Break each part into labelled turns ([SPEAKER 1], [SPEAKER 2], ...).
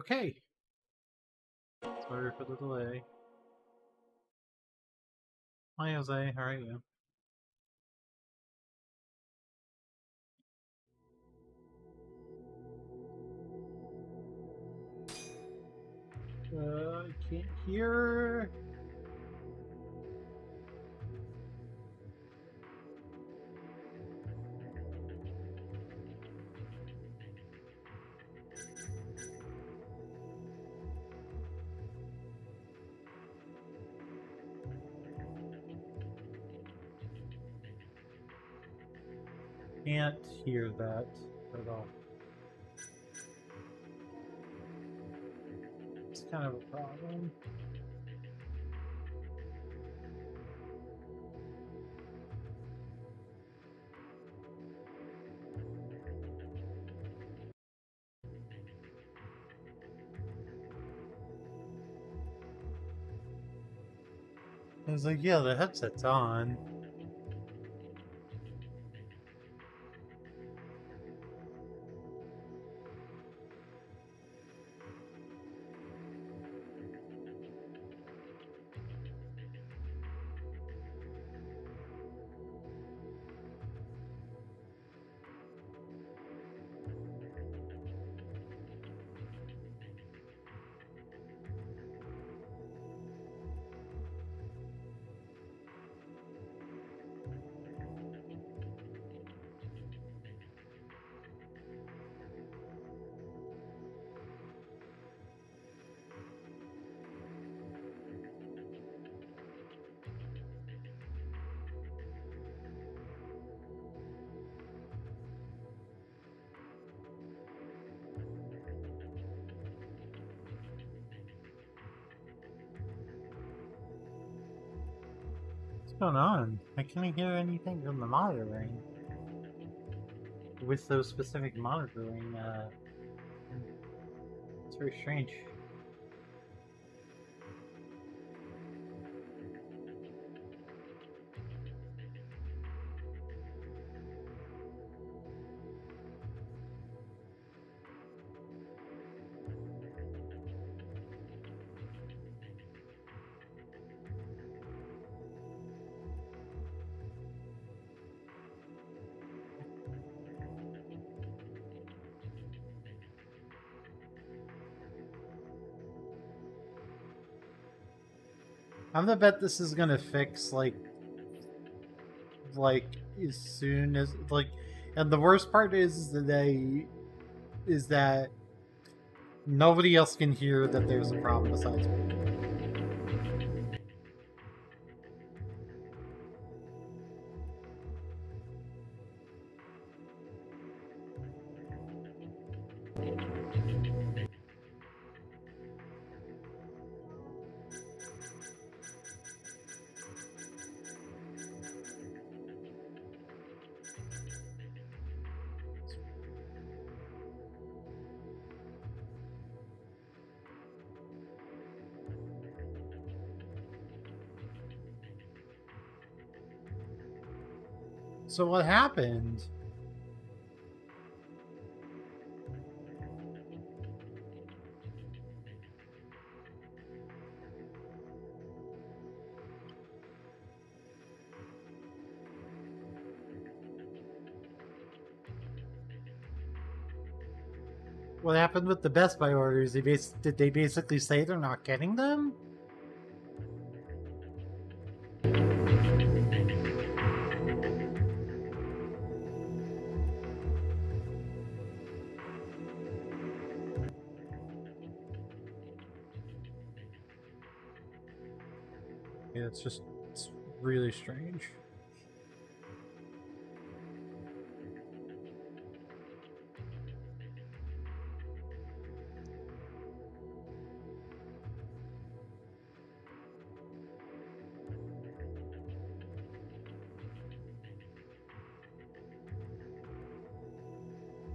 [SPEAKER 1] Okay. Sorry for the delay. Hi, Jose. How are you? I can't hear. Can't hear that at all. It's kind of a problem. I was like, yeah, the headset's on. What's going on? I can't hear anything from the monitoring. With those specific monitoring, it's very strange. I'm gonna bet this is gonna fix like as soon as and the worst part is that nobody else can hear that there's a problem besides me. So what happened? What happened with the Best Buy orders? Did they basically say they're not getting them? Yeah, it's really strange.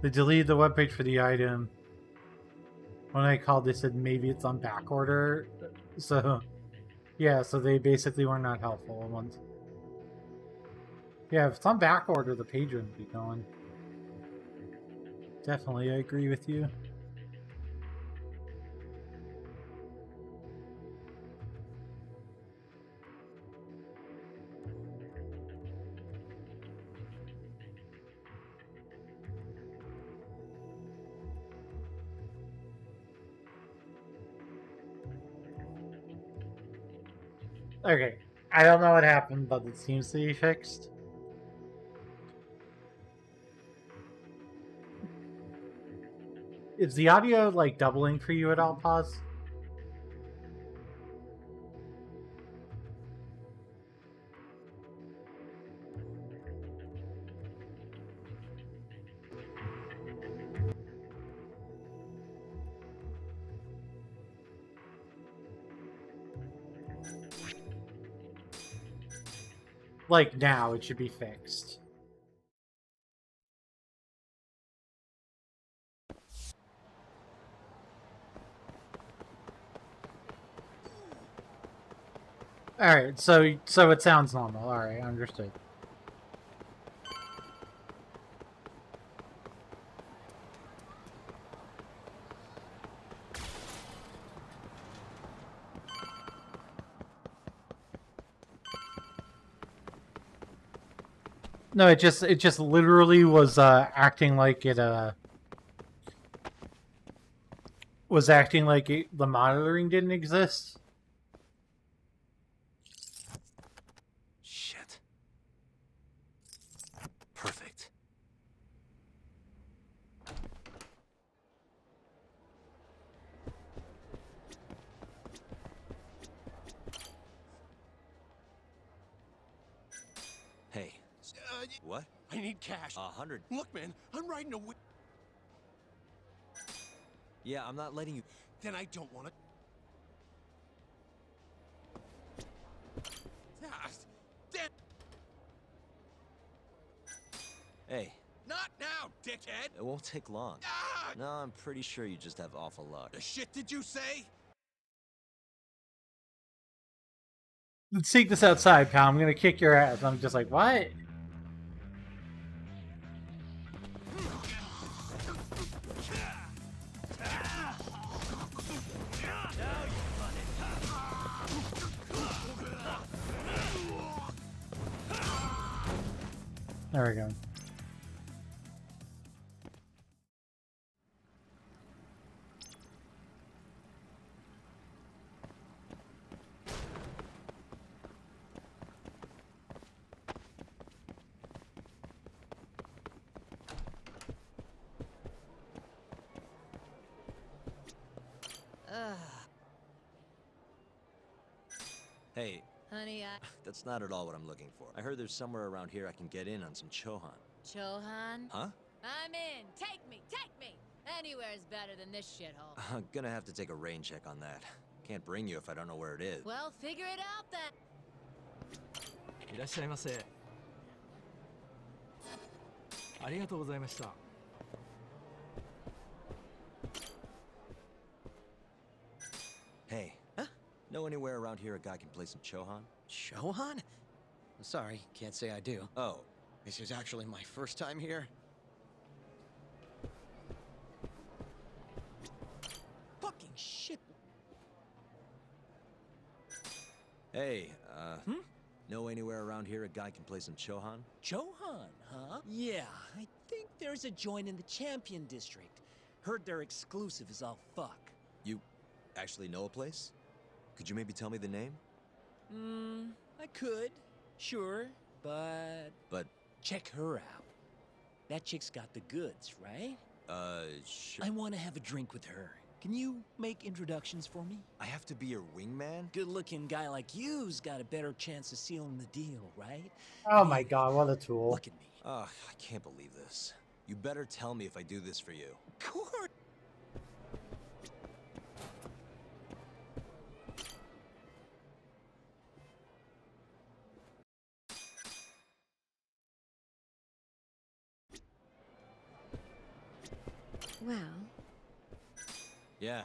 [SPEAKER 1] They deleted the webpage for the item. When I called, they said maybe it's on back order. So, yeah, so they basically were not helpful once. Yeah, if it's on back order, the page wouldn't be going. Definitely, I agree with you. Okay, I don't know what happened, but it seems to be fixed. Is the audio like doubling for you at all, Pause? Like now, it should be fixed. All right, so it sounds normal. All right, understood. No, it just literally was acting like it was acting like the monitoring didn't exist.
[SPEAKER 2] Shit. Perfect. Hey. What?
[SPEAKER 3] I need cash.
[SPEAKER 2] 100.
[SPEAKER 3] Look, man, I'm riding a
[SPEAKER 2] Yeah, I'm not letting you.
[SPEAKER 3] Then I don't want to. Damn.
[SPEAKER 2] Hey,
[SPEAKER 3] Not now, dickhead.
[SPEAKER 2] it won't take long.
[SPEAKER 3] Ah!
[SPEAKER 2] No, I'm pretty sure you just have awful luck.
[SPEAKER 3] The shit did you say?
[SPEAKER 1] Let's take this outside, pal. I'm gonna kick your ass. I'm just like, what? There we go.
[SPEAKER 2] Hey,
[SPEAKER 4] Honey,
[SPEAKER 2] that's not at all what I'm looking for. I heard there's somewhere around here I can get in on some Chohan.
[SPEAKER 4] Chohan?
[SPEAKER 2] Huh?
[SPEAKER 4] I'm in. Take me, take me. Anywhere's better than this shithole.
[SPEAKER 2] I'm gonna have to take a rain check on that. Can't bring you if I don't know where it is.
[SPEAKER 4] Well, figure it out then.
[SPEAKER 5] いらっしゃいませ。ありがとうございました。
[SPEAKER 2] Hey, know anywhere around here a guy can play some Chohan?
[SPEAKER 6] Chohan? Sorry, can't say I do.
[SPEAKER 2] Oh,
[SPEAKER 6] This is actually my first time here. Fucking shit.
[SPEAKER 2] hey, know anywhere around here a guy can play some Chohan?
[SPEAKER 7] Chohan, huh? Yeah, I think there's a joint in the Champion District. Heard their exclusive is all fuck.
[SPEAKER 2] You actually know a place? Could you maybe tell me the name?
[SPEAKER 7] I could, sure, but
[SPEAKER 2] But,
[SPEAKER 7] check her out. That chick's got the goods, right?
[SPEAKER 2] sure.
[SPEAKER 7] I want to have a drink with her. Can you make introductions for me?
[SPEAKER 2] I have to be your wingman?
[SPEAKER 7] Good-looking guy like you's got a better chance of sealing the deal, right?
[SPEAKER 1] Oh my god, what a tool.
[SPEAKER 7] Look at me.
[SPEAKER 2] Ugh, I can't believe this. You better tell me if I do this for you.
[SPEAKER 7] Of course.
[SPEAKER 4] Well,
[SPEAKER 2] Yeah.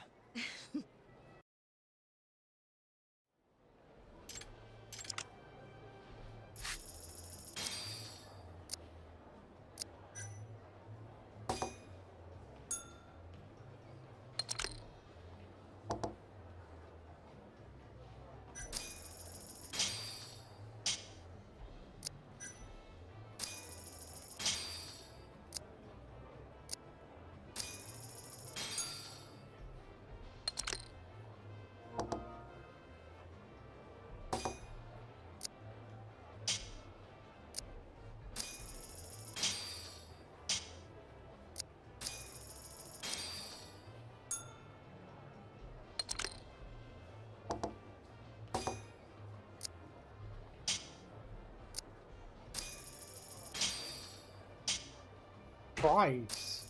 [SPEAKER 1] Christ.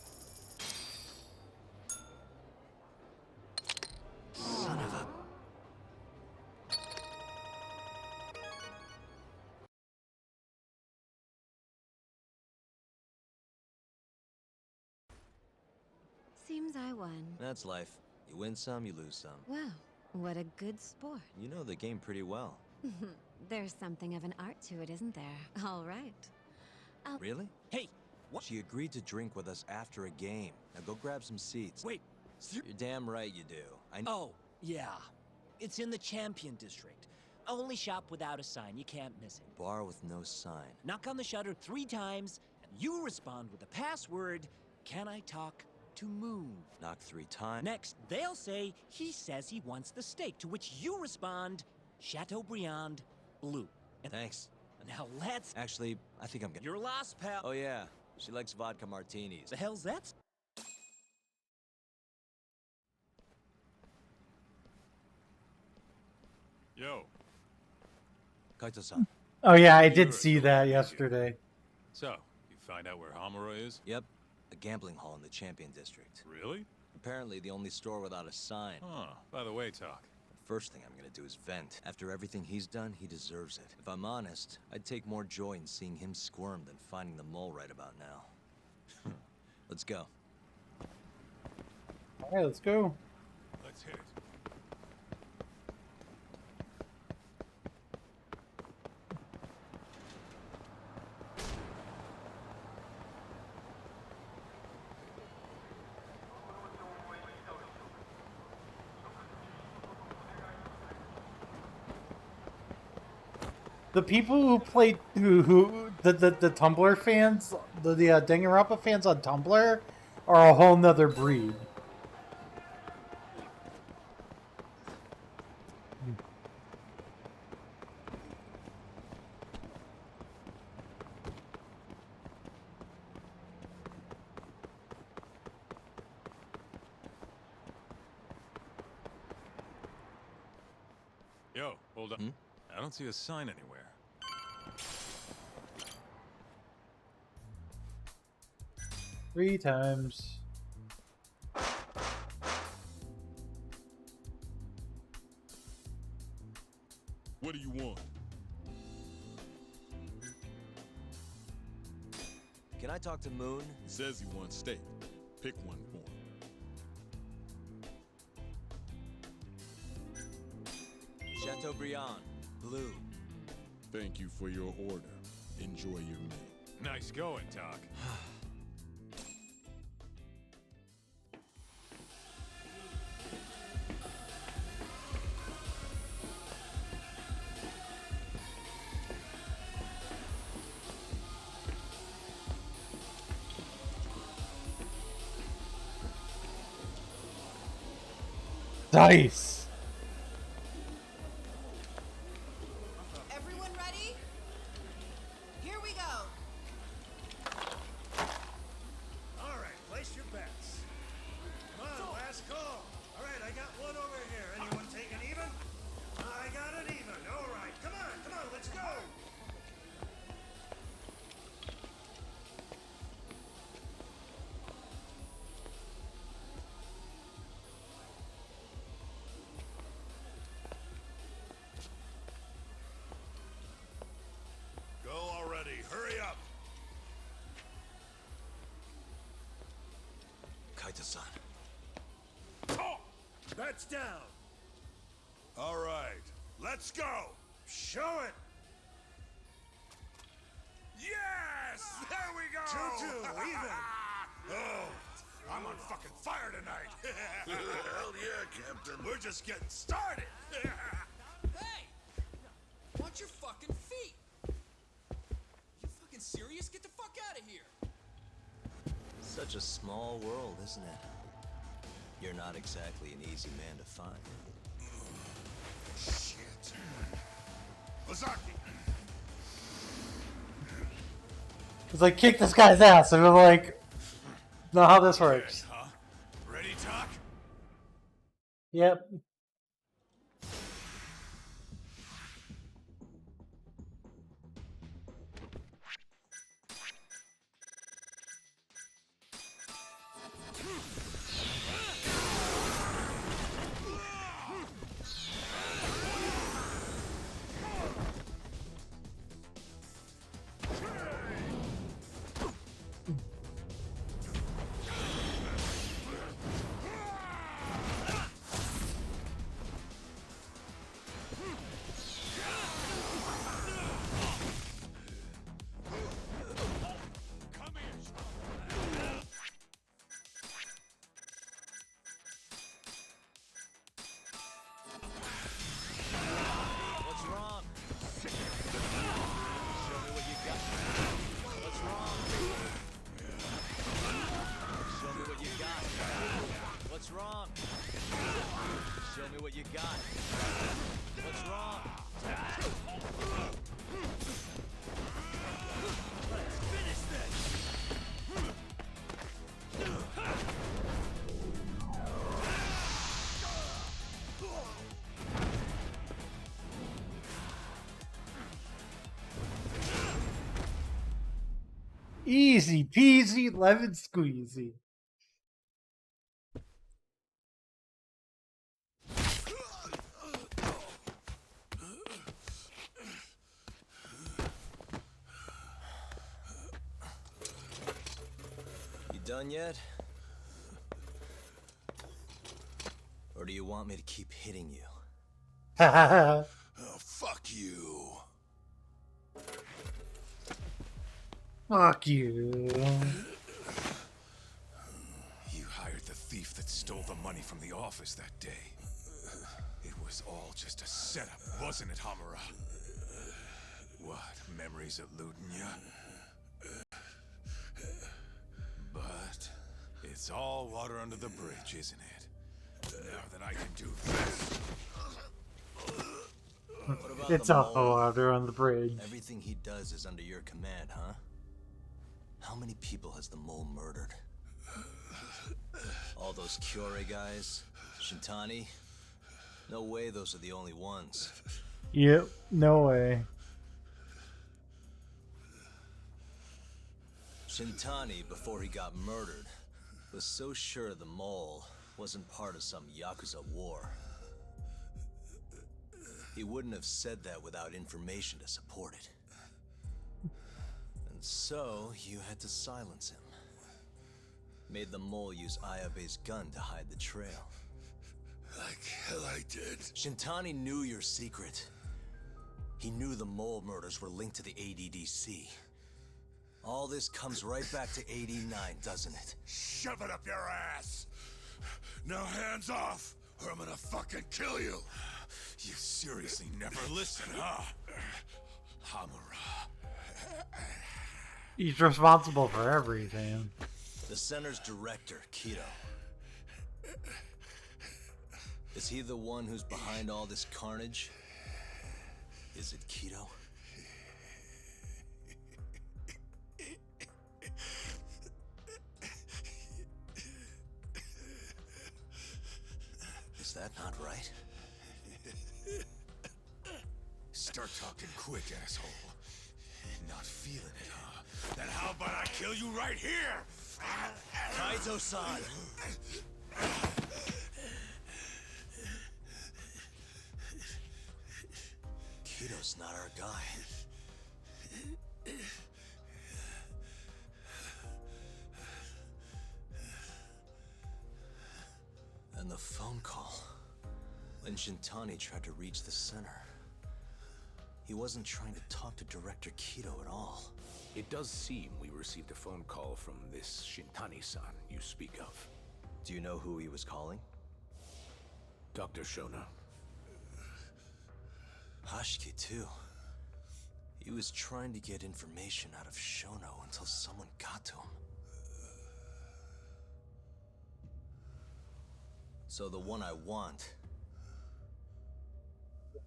[SPEAKER 2] Son of a...
[SPEAKER 8] Seems I won.
[SPEAKER 2] That's life. You win some, you lose some.
[SPEAKER 8] Wow, what a good sport.
[SPEAKER 2] You know the game pretty well.
[SPEAKER 8] There's something of an art to it, isn't there? All right.
[SPEAKER 2] Really?
[SPEAKER 7] Hey, what?
[SPEAKER 2] She agreed to drink with us after a game. Now go grab some seats.
[SPEAKER 7] Wait.
[SPEAKER 2] You're damn right you do. I know.
[SPEAKER 7] Oh, yeah. It's in the Champion District. Only shop without a sign. You can't miss it.
[SPEAKER 2] Bar with no sign.
[SPEAKER 7] Knock on the shutter 3 times, and you respond with the password, "Can I talk to Moon?"
[SPEAKER 2] Knock 3 times.
[SPEAKER 7] Next, they'll say he says he wants the steak, to which you respond, "Chateaubriand Blue." And
[SPEAKER 2] Thanks.
[SPEAKER 7] now let's...
[SPEAKER 2] Actually, I think I'm gonna...
[SPEAKER 7] You're lost, pal.
[SPEAKER 2] Oh yeah, she likes vodka martinis.
[SPEAKER 7] The hell's that?
[SPEAKER 9] Yo,
[SPEAKER 2] Kaito-san.
[SPEAKER 1] Oh yeah, I did
[SPEAKER 9] You're
[SPEAKER 1] see
[SPEAKER 9] a
[SPEAKER 1] that
[SPEAKER 9] idiot.
[SPEAKER 1] yesterday.
[SPEAKER 9] so, you find out where Hamura is?
[SPEAKER 2] Yep, a gambling hall in the Champion District.
[SPEAKER 9] Really?
[SPEAKER 2] Apparently the only store without a sign.
[SPEAKER 9] Huh. By the way, Talk.
[SPEAKER 2] The first thing I'm gonna do is vent. After everything he's done, he deserves it. If I'm honest, I'd take more joy in seeing him squirm than finding the mole right about now. Let's go.
[SPEAKER 1] Alright, let's go.
[SPEAKER 9] Let's hit it.
[SPEAKER 1] The people who played the Tumblr fans, the Danganronpa fans on Tumblr, are a whole nother breed.
[SPEAKER 9] Yo, hold up.
[SPEAKER 2] Hmm?
[SPEAKER 9] I don't see a sign anywhere.
[SPEAKER 1] Three times.
[SPEAKER 9] What do you want?
[SPEAKER 2] Can I talk to Moon?
[SPEAKER 9] He says he wants steak. Pick one for him.
[SPEAKER 2] Chateaubriand. Blue.
[SPEAKER 10] Thank you for your order. Enjoy your meal.
[SPEAKER 9] Nice going, Talk.
[SPEAKER 1] Dice!
[SPEAKER 11] Everyone ready? Here we go.
[SPEAKER 3] All right, place your bets. Come on, last call. All right, I got one over here. Anyone taking even? I got an even. All right, come on, let's go. Go already. Hurry up.
[SPEAKER 2] Kaito-san.
[SPEAKER 3] Bets down. All right, let's go. Show it. Yes! There we go! 2-2, even. Oh, I'm on fucking fire tonight. Hell yeah, Captain. We're just getting started.
[SPEAKER 11] Hey! Watch your fucking feet! You fucking serious? Get the fuck out of here!
[SPEAKER 2] Such a small world, isn't it? You're not exactly an easy man to find.
[SPEAKER 3] Shit. Ozaki.
[SPEAKER 1] It's like, kick this guy's ass, and I'm like, not how this works.
[SPEAKER 3] Huh? Ready, Talk?
[SPEAKER 1] Yep. Easy peasy, lemon squeezy.
[SPEAKER 2] You done yet? Or do you want me to keep hitting you?
[SPEAKER 10] Oh, fuck you.
[SPEAKER 1] Fuck you.
[SPEAKER 9] You hired the thief that stole the money from the office that day. It was all just a setup, wasn't it, Hamura? What, memories eluding you? But it's all water under the bridge, isn't it? Now that I can do this.
[SPEAKER 2] What about
[SPEAKER 1] It's
[SPEAKER 2] the
[SPEAKER 1] a
[SPEAKER 2] mole?
[SPEAKER 1] water on the bridge.
[SPEAKER 2] Everything he does is under your command, huh? How many people has the mole murdered? All those Kyorei guys? Shintani? No way those are the only ones.
[SPEAKER 1] Yep, no way.
[SPEAKER 2] Shintani, before he got murdered, was so sure the mole wasn't part of some Yakuza war. He wouldn't have said that without information to support it. And so, you had to silence him. Made the mole use Ayabe's gun to hide the trail.
[SPEAKER 10] Like hell I did.
[SPEAKER 2] Shintani knew your secret. He knew the mole murders were linked to the ADDC. All this comes right back to 89, doesn't it?
[SPEAKER 10] Shove it up your ass. Now hands off, or I'm gonna fucking kill you.
[SPEAKER 9] You seriously never listen, huh? Hamura.
[SPEAKER 1] He's responsible for everything.
[SPEAKER 2] The center's director, Kido. Is he the one who's behind all this carnage? Is it Kido? Is that not right?
[SPEAKER 9] Start talking quick, asshole. Not feeling it, huh? Then how about I kill you right here?
[SPEAKER 2] Kaito-san! Kido's not our guy. And the phone call. When Shintani tried to reach the center. He wasn't trying to talk to Director Kido at all.
[SPEAKER 12] It does seem we received a phone call from this Shintani-san you speak of.
[SPEAKER 2] Do you know who he was calling?
[SPEAKER 12] Dr. Shona.
[SPEAKER 2] Hashiki, too. He was trying to get information out of Shono until someone got to him. So the one I want...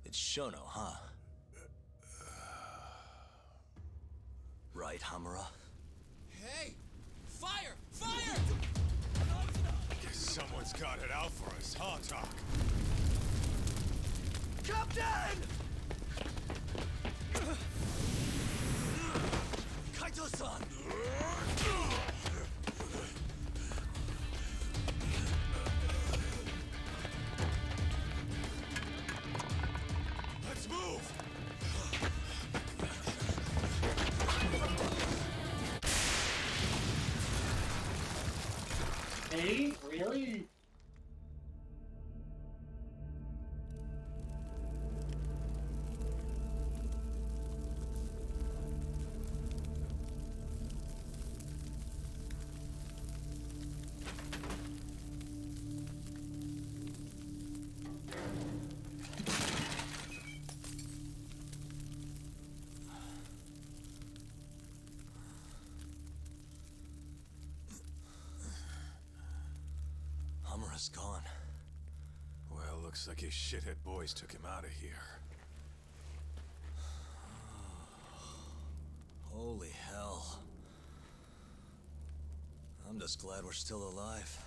[SPEAKER 2] It's Shono, huh? Right, Hamura?
[SPEAKER 11] Hey! Fire! Fire!
[SPEAKER 9] Guess someone's got it out for us, huh, Doc?
[SPEAKER 11] Captain!
[SPEAKER 2] Kaito-san!
[SPEAKER 9] Let's move!
[SPEAKER 1] Hey, really?
[SPEAKER 2] Hamura's gone.
[SPEAKER 9] Well, looks like his shithead boys took him out of here.
[SPEAKER 2] Holy hell. I'm just glad we're still alive.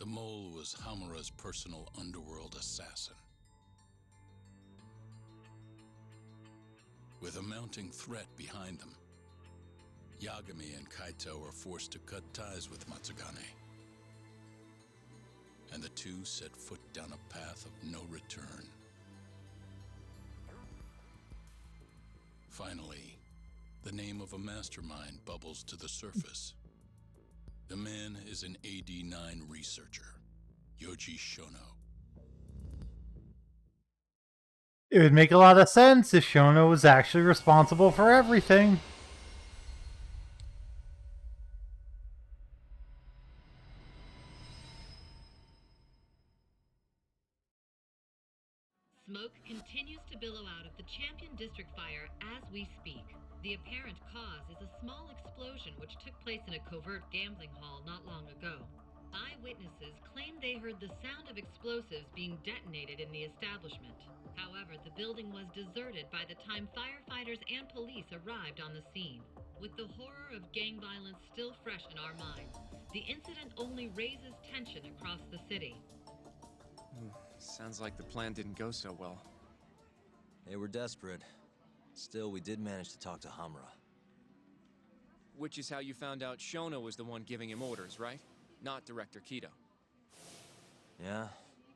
[SPEAKER 13] The mole was Hamura's personal underworld assassin. With a mounting threat behind them, Yagami and Kaito were forced to cut ties with Matsugane. And the two set foot down a path of no return. Finally, the name of a mastermind bubbles to the surface. The man is an AD9 researcher, Yoji Shono.
[SPEAKER 1] It would make a lot of sense if Shono was actually responsible for everything.
[SPEAKER 14] Smoke continues to billow out of the Champion District fire as we speak. The apparent cause is a small explosion which took place in a covert gambling hall not long ago. Eyewitnesses claim they heard the sound of explosives being detonated in the establishment. However, the building was deserted by the time firefighters and police arrived on the scene. With the horror of gang violence still fresh in our minds, the incident only raises tension across the city.
[SPEAKER 11] Sounds like the plan didn't go so well.
[SPEAKER 2] They were desperate. Still, we did manage to talk to Hamura.
[SPEAKER 11] Which is how you found out Shono was the one giving him orders, right? Not Director Kido.
[SPEAKER 2] Yeah,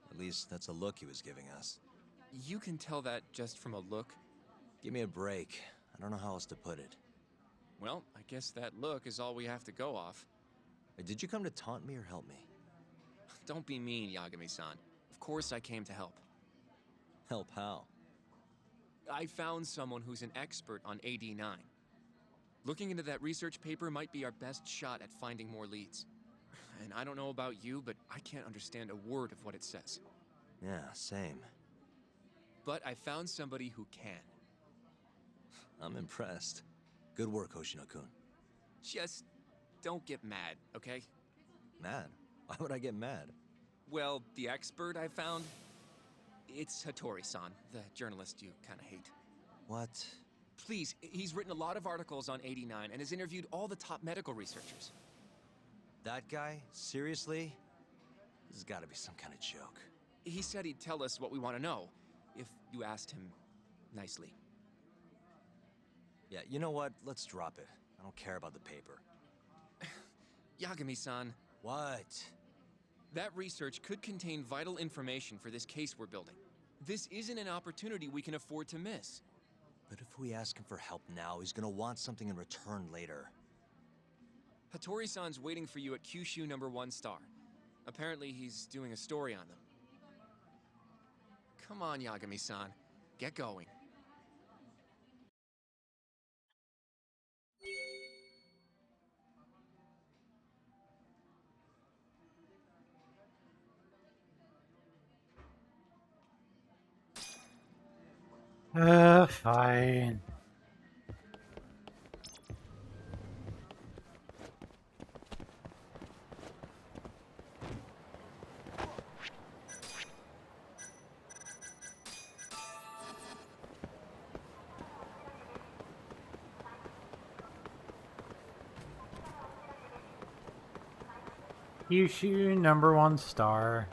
[SPEAKER 2] at least that's a look he was giving us.
[SPEAKER 11] You can tell that just from a look?
[SPEAKER 2] Give me a break. I don't know how else to put it.
[SPEAKER 11] Well, I guess that look is all we have to go off.
[SPEAKER 2] Did you come to taunt me or help me?
[SPEAKER 11] Don't be mean, Yagami-san. Of course I came to help.
[SPEAKER 2] Help how?
[SPEAKER 11] I found someone who's an expert on AD9. Looking into that research paper might be our best shot at finding more leads. And I don't know about you, but I can't understand a word of what it says.
[SPEAKER 2] Yeah, same.
[SPEAKER 11] But I found somebody who can.
[SPEAKER 2] I'm impressed. Good work, Hoshino-kun.
[SPEAKER 11] Just don't get mad, okay?
[SPEAKER 2] Mad? Why would I get mad?
[SPEAKER 11] Well, the expert I found, it's Hattori-san, the journalist you kind of hate.
[SPEAKER 2] What?
[SPEAKER 11] Please, he's written a lot of articles on AD9 and has interviewed all the top medical researchers.
[SPEAKER 2] That guy? Seriously? This has got to be some kind of joke.
[SPEAKER 11] He said he'd tell us what we want to know, if you asked him nicely.
[SPEAKER 2] Yeah, you know what? Let's drop it. I don't care about the paper.
[SPEAKER 11] Yagami-san.
[SPEAKER 2] What?
[SPEAKER 11] That research could contain vital information for this case we're building. This isn't an opportunity we can afford to miss.
[SPEAKER 2] But if we ask him for help now, he's gonna want something in return later.
[SPEAKER 11] Hattori-san's waiting for you at Kyushu #1 star. Apparently he's doing a story on them. Come on, Yagami-san. Get going.
[SPEAKER 1] Fine. Kyushu #1 star.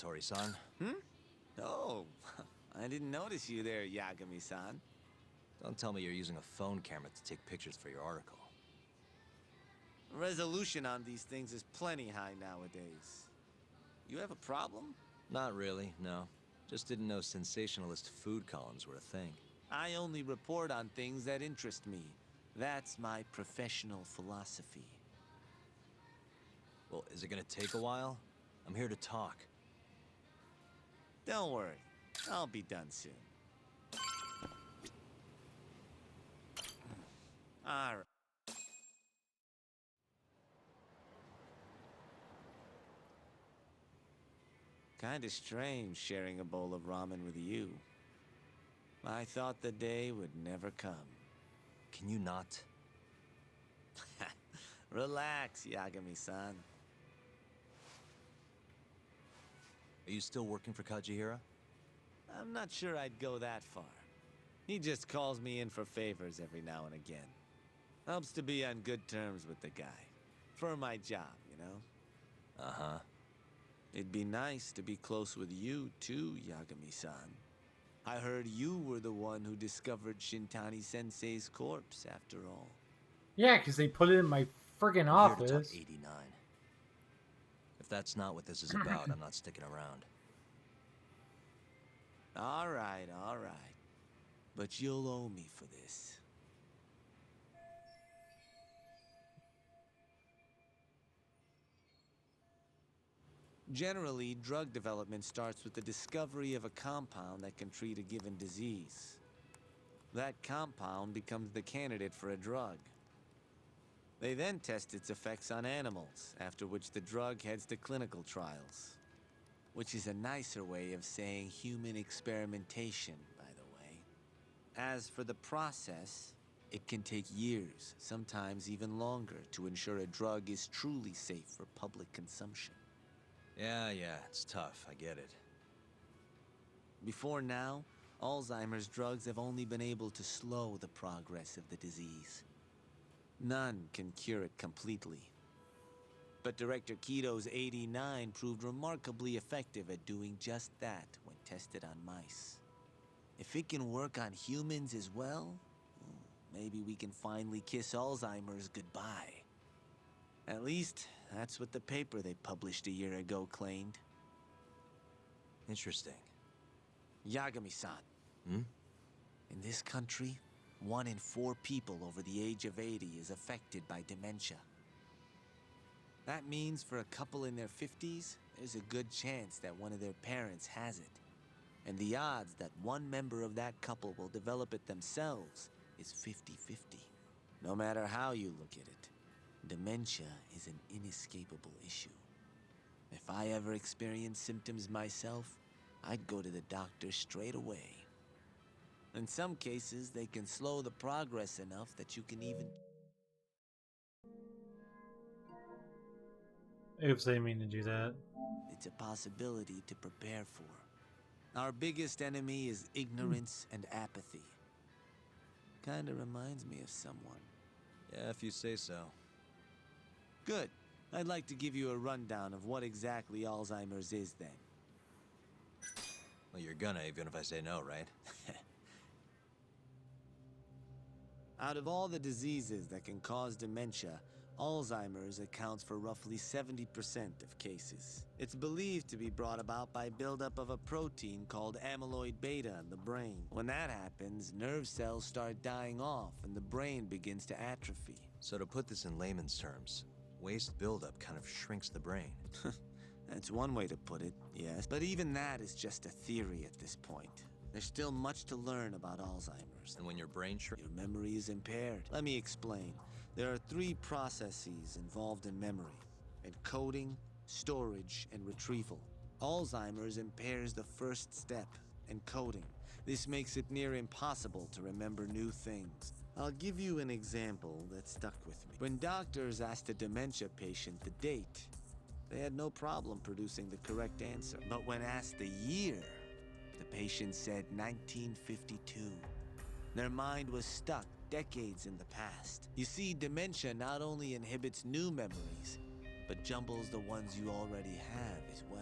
[SPEAKER 2] Hattori-san?
[SPEAKER 15] Oh, I didn't notice you there, Yagami-san.
[SPEAKER 2] Don't tell me you're using a phone camera to take pictures for your article.
[SPEAKER 15] Resolution on these things is plenty high nowadays. You have a problem?
[SPEAKER 2] Not really, no. Just didn't know sensationalist food columns were a thing.
[SPEAKER 15] I only report on things that interest me. That's my professional philosophy.
[SPEAKER 2] Well, is it gonna take a while? I'm here to talk.
[SPEAKER 15] Don't worry. I'll be done soon. All right. Kinda strange sharing a bowl of ramen with you. I thought the day would never come.
[SPEAKER 2] Can you not?
[SPEAKER 15] Relax, Yagami-san.
[SPEAKER 2] Are you still working for Kajihira?
[SPEAKER 15] I'm not sure I'd go that far. He just calls me in for favors every now and again. Helps to be on good terms with the guy. For my job, you know?
[SPEAKER 2] Uh-huh.
[SPEAKER 15] It'd be nice to be close with you, too, Yagami-san. I heard you were the one who discovered Shintani-sensei's corpse, after all.
[SPEAKER 1] Yeah, because they put it in my friggin'
[SPEAKER 2] I'm here to talk
[SPEAKER 1] office.
[SPEAKER 2] 89. If that's not what this is about, I'm not sticking around.
[SPEAKER 15] All right. But you'll owe me for this. Generally, drug development starts with the discovery of a compound that can treat a given disease. That compound becomes the candidate for a drug. They then test its effects on animals, after which the drug heads to clinical trials. Which is a nicer way of saying human experimentation, by the way. As for the process, it can take years, sometimes even longer, to ensure a drug is truly safe for public consumption.
[SPEAKER 2] Yeah, it's tough, I get it.
[SPEAKER 15] Before now, Alzheimer's drugs have only been able to slow the progress of the disease. None can cure it completely. But Director Keto's 89 proved remarkably effective at doing just that when tested on mice. If it can work on humans as well, maybe we can finally kiss Alzheimer's goodbye. At least, that's what the paper they published a year ago claimed.
[SPEAKER 2] Interesting.
[SPEAKER 15] Yagami-san. In this country, 1 in 4 people over the age of 80 is affected by dementia. That means for a couple in their 50s, there's a good chance that one of their parents has it. And the odds that one member of that couple will develop it themselves is 50-50. No matter how you look at it, dementia is an inescapable issue. If I ever experienced symptoms myself, I'd go to the doctor straight away. In some cases, they can slow the progress enough that you can even...
[SPEAKER 1] Oops, I didn't mean to do that.
[SPEAKER 15] It's a possibility to prepare for. Our biggest enemy is ignorance and apathy. Kinda reminds me of someone.
[SPEAKER 2] Yeah, if you say so.
[SPEAKER 15] Good. I'd like to give you a rundown of what exactly Alzheimer's is then.
[SPEAKER 2] Well, you're gonna, even if I say no, right?
[SPEAKER 15] Out of all the diseases that can cause dementia, Alzheimer's accounts for roughly 70% of cases. It's believed to be brought about by buildup of a protein called amyloid beta in the brain. When that happens, nerve cells start dying off and the brain begins to atrophy.
[SPEAKER 2] So to put this in layman's terms, waste buildup kind of shrinks the brain.
[SPEAKER 15] That's one way to put it, yes. But even that is just a theory at this point. There's still much to learn about Alzheimer's.
[SPEAKER 2] And when your brain shrinks...
[SPEAKER 15] Your memory is impaired. Let me explain. There are 3 processes involved in memory: encoding, storage, and retrieval. Alzheimer's impairs the first step, encoding. This makes it near impossible to remember new things. I'll give you an example that stuck with me. When doctors asked a dementia patient the date, they had no problem producing the correct answer. But when asked the year, the patient said 1952. Their mind was stuck decades in the past. You see, dementia not only inhibits new memories, but jumbles the ones you already have as well.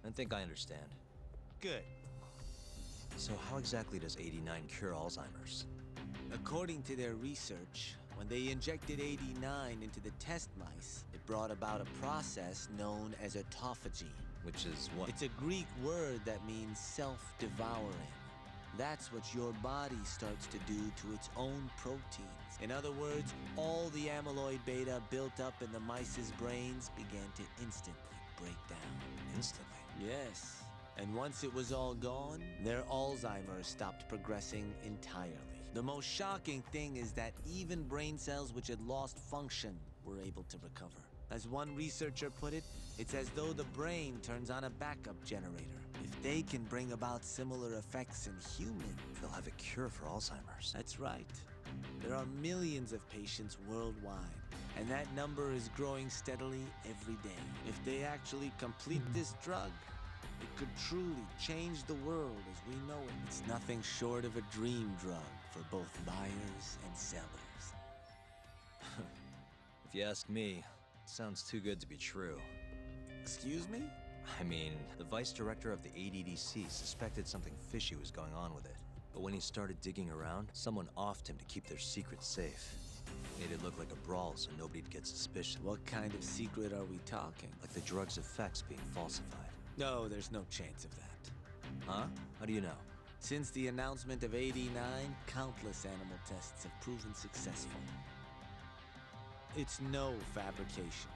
[SPEAKER 2] I think I understand.
[SPEAKER 15] Good.
[SPEAKER 2] So how exactly does 89 cure Alzheimer's?
[SPEAKER 15] According to their research, when they injected 89 into the test mice, it brought about a process known as autophagy.
[SPEAKER 2] Which is what?
[SPEAKER 15] It's a Greek word that means self-devouring. That's what your body starts to do to its own proteins. In other words, all the amyloid beta built up in the mice's brains began to instantly break down.
[SPEAKER 2] Instantly?
[SPEAKER 15] Yes. And once it was all gone, their Alzheimer's stopped progressing entirely. The most shocking thing is that even brain cells which had lost function were able to recover. As one researcher put it, it's as though the brain turns on a backup generator. If they can bring about similar effects in humans,
[SPEAKER 2] They'll have a cure for Alzheimer's.
[SPEAKER 15] that's right. There are millions of patients worldwide, and that number is growing steadily every day. If they actually complete this drug, it could truly change the world as we know it. It's nothing short of a dream drug for both buyers and sellers.
[SPEAKER 2] If you ask me, it sounds too good to be true.
[SPEAKER 15] Excuse me?
[SPEAKER 2] I mean, the vice director of the ADDC suspected something fishy was going on with it. But when he started digging around, someone offed him to keep their secret safe. Made it look like a brawl so nobody'd get suspicious.
[SPEAKER 15] What kind of secret are we talking?
[SPEAKER 2] Like the drug's effects being falsified.
[SPEAKER 15] No, there's no chance of that.
[SPEAKER 2] Huh? How do you know?
[SPEAKER 15] Since the announcement of 89, countless animal tests have proven successful. It's no fabrication.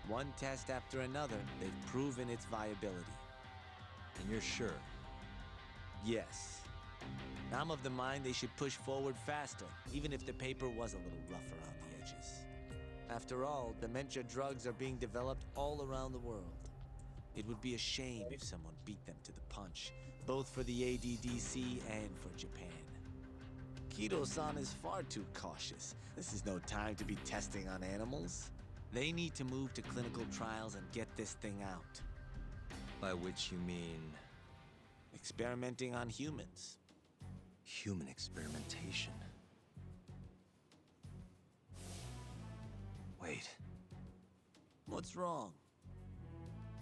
[SPEAKER 15] One test after another, they've proven its viability.
[SPEAKER 2] And you're sure?
[SPEAKER 15] Yes. I'm of the mind they should push forward faster, even if the paper was a little rough around the edges. After all, dementia drugs are being developed all around the world. It would be a shame if someone beat them to the punch, both for the ADDC and for Japan. Kido-san is far too cautious. This is no time to be testing on animals. They need to move to clinical trials and get this thing out.
[SPEAKER 2] By which you mean...
[SPEAKER 15] experimenting on humans.
[SPEAKER 2] Human experimentation. Wait.
[SPEAKER 15] What's wrong?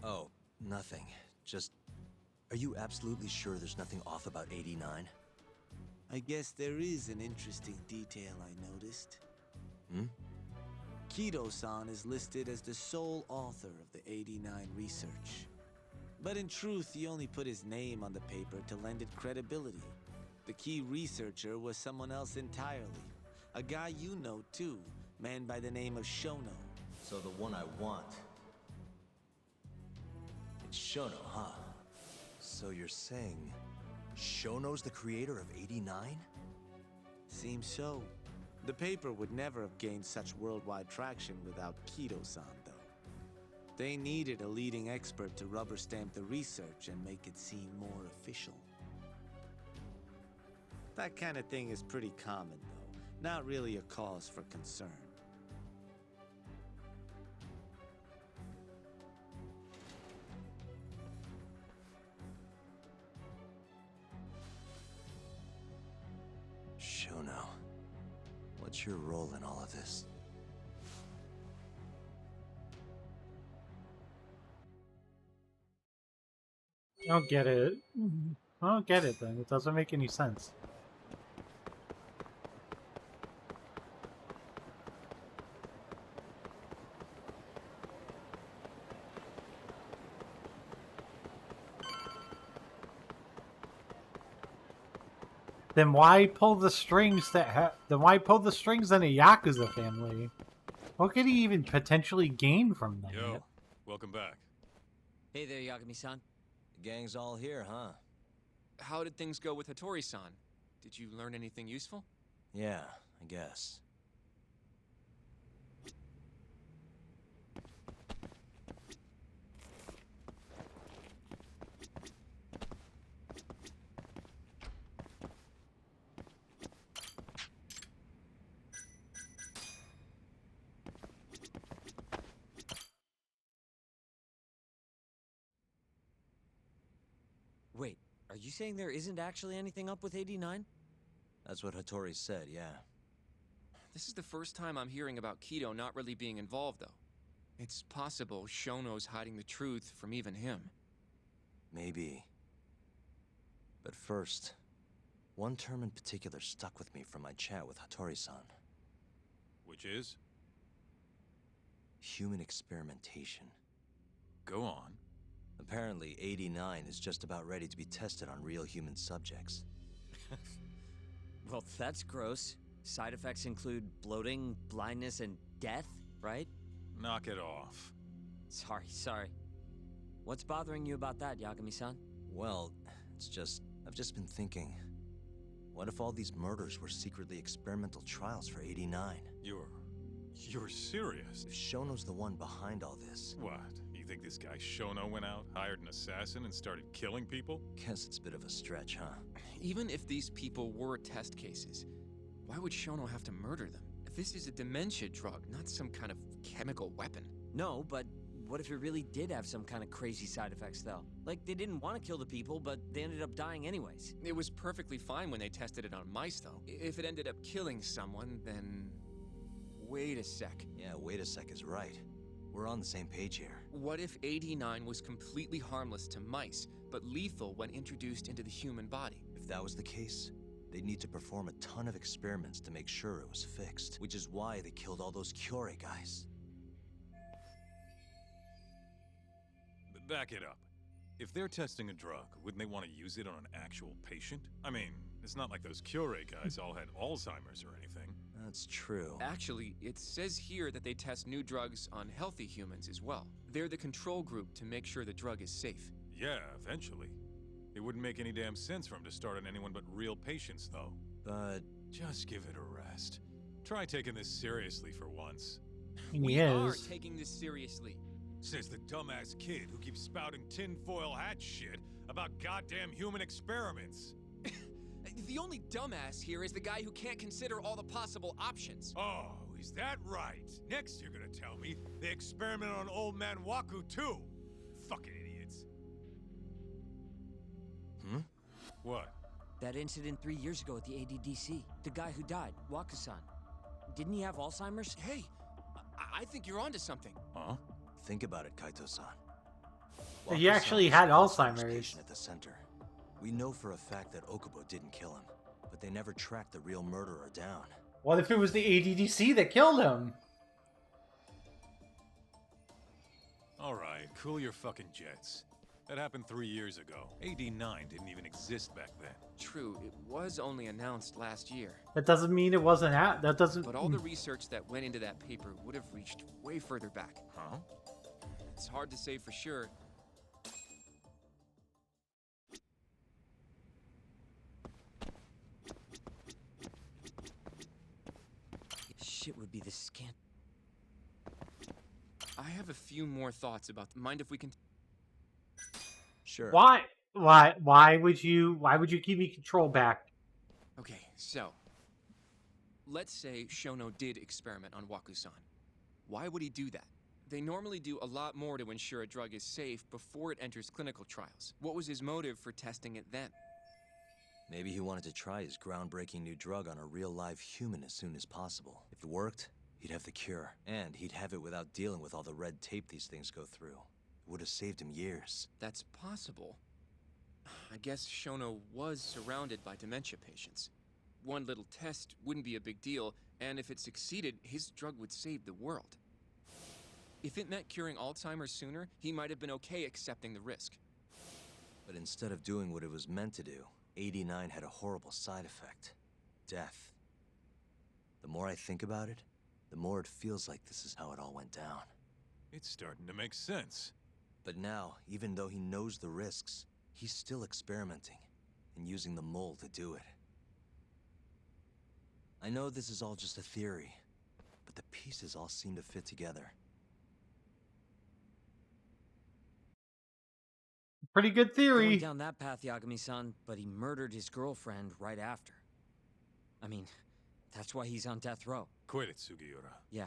[SPEAKER 2] Oh, nothing. Just... Are you absolutely sure there's nothing off about 89?
[SPEAKER 15] I guess there is an interesting detail I noticed.
[SPEAKER 2] Hmm?
[SPEAKER 15] Kido-san is listed as the sole author of the 89 research. But in truth, he only put his name on the paper to lend it credibility. The key researcher was someone else entirely. A guy you know too, man by the name of Shono.
[SPEAKER 2] So the one I want. It's Shono, huh? So you're saying Shono's the creator of 89?
[SPEAKER 15] Seems so. The paper would never have gained such worldwide traction without Kido-san, though. They needed a leading expert to rubber stamp the research and make it seem more official. That kind of thing is pretty common, though. Not really a cause for concern.
[SPEAKER 2] Shono, what's your role in all of this?
[SPEAKER 1] I don't get it. I don't get it then. It doesn't make any sense. Then why pull the strings then why pull the strings in a Yakuza family? What could he even potentially gain from that?
[SPEAKER 9] Yo, welcome back.
[SPEAKER 6] Hey there, Yagami-san.
[SPEAKER 2] The gang's all here, huh?
[SPEAKER 11] How did things go with Hattori-san? Did you learn anything useful?
[SPEAKER 2] Yeah, I guess.
[SPEAKER 6] Wait, are you saying there isn't actually anything up with 89?
[SPEAKER 2] That's what Hattori said, yeah.
[SPEAKER 11] This is the first time I'm hearing about Kido not really being involved, though. It's possible Shono's hiding the truth from even him.
[SPEAKER 2] Maybe. But first, one term in particular stuck with me from my chat with Hattori-san.
[SPEAKER 9] Which is?
[SPEAKER 2] Human experimentation.
[SPEAKER 9] Go on.
[SPEAKER 2] Apparently, 89 is just about ready to be tested on real human subjects.
[SPEAKER 6] Well, that's gross. Side effects include bloating, blindness, and death, right?
[SPEAKER 9] Knock it off.
[SPEAKER 6] Sorry. What's bothering you about that, Yagami-san?
[SPEAKER 2] Well, I've just been thinking. What if all these murders were secretly experimental trials for 89?
[SPEAKER 9] You're You're serious?
[SPEAKER 2] If Shono's the one behind all this,
[SPEAKER 9] What? You think this guy Shono went out, hired an assassin, and started killing people?
[SPEAKER 2] guess it's a bit of a stretch, huh?
[SPEAKER 11] Even if these people were test cases, why would Shono have to murder them? This is a dementia drug, not some kind of chemical weapon.
[SPEAKER 6] No, but what if it really did have some kind of crazy side effects, though? Like, they didn't want to kill the people, but they ended up dying anyways.
[SPEAKER 11] It was perfectly fine when they tested it on mice, though. If it ended up killing someone, then... Wait a sec.
[SPEAKER 2] Yeah, wait a sec is right. We're on the same page here.
[SPEAKER 11] What if 89 was completely harmless to mice, but lethal when introduced into the human body?
[SPEAKER 2] If that was the case, they'd need to perform a ton of experiments to make sure it was fixed, which is why they killed all those Kyorei guys.
[SPEAKER 9] But back it up. If they're testing a drug, wouldn't they want to use it on an actual patient? I mean, it's not like those Kyorei guys all had Alzheimer's or anything.
[SPEAKER 2] That's true.
[SPEAKER 11] Actually, it says here that they test new drugs on healthy humans as well. They're the control group to make sure the drug is safe.
[SPEAKER 9] Yeah, eventually. It wouldn't make any damn sense for him to start on anyone but real patients, though.
[SPEAKER 2] But
[SPEAKER 9] just give it a rest. Try taking this seriously for once.
[SPEAKER 11] We are taking this seriously.
[SPEAKER 9] Says the dumbass kid who keeps spouting tinfoil hat shit about goddamn human experiments.
[SPEAKER 11] The only dumbass here is the guy who can't consider all the possible options.
[SPEAKER 9] Oh, is that right? Next you're gonna tell me they experimented on old man Waku too. Fucking idiots. What?
[SPEAKER 6] That incident 3 years ago at the ADDC. The guy who died, Wakusan. Didn't he have Alzheimer's?
[SPEAKER 11] Hey, I think you're onto something.
[SPEAKER 2] Huh? Think about it, Kaito-san.
[SPEAKER 1] He actually had Alzheimer's.
[SPEAKER 2] Patient at the center. We know for a fact that Okubo didn't kill him, but they never tracked the real murderer down.
[SPEAKER 1] What if it was the ADDC that killed him?
[SPEAKER 9] Alright, cool your fucking jets. That happened 3 years ago. AD9 didn't even exist back then.
[SPEAKER 11] True, it was only announced last year.
[SPEAKER 1] That doesn't mean it wasn't out. That doesn't.
[SPEAKER 11] But all the research that went into that paper would have reached way further back.
[SPEAKER 9] Huh?
[SPEAKER 11] It's hard to say for sure.
[SPEAKER 6] Shit would be the scant.
[SPEAKER 11] I have a few more thoughts about. Mind if we can?
[SPEAKER 2] Sure.
[SPEAKER 1] Why would you give me control back?
[SPEAKER 11] Okay, so let's say Shono did experiment on Waku-san. Why would he do that? They normally do a lot more to ensure a drug is safe before it enters clinical trials. What was his motive for testing it then?
[SPEAKER 2] Maybe he wanted to try his groundbreaking new drug on a real live human as soon as possible. If it worked, he'd have the cure. And he'd have it without dealing with all the red tape these things go through. It would have saved him years.
[SPEAKER 11] That's possible. I guess Shono was surrounded by dementia patients. One little test wouldn't be a big deal, and if it succeeded, his drug would save the world. If it meant curing Alzheimer's sooner, he might have been okay accepting the risk.
[SPEAKER 2] But instead of doing what it was meant to do, 89 had a horrible side effect. Death. The more I think about it, the more it feels like this is how it all went down.
[SPEAKER 9] It's starting to make sense.
[SPEAKER 2] But now, even though he knows the risks, he's still experimenting and using the mole to do it. I know this is all just a theory, but the pieces all seem to fit together.
[SPEAKER 1] Pretty good theory.
[SPEAKER 6] Going down that path, Yagami-san, but he murdered his girlfriend right after. I mean, that's why he's on death row.
[SPEAKER 9] Quit it, Sugiura.
[SPEAKER 6] Yeah.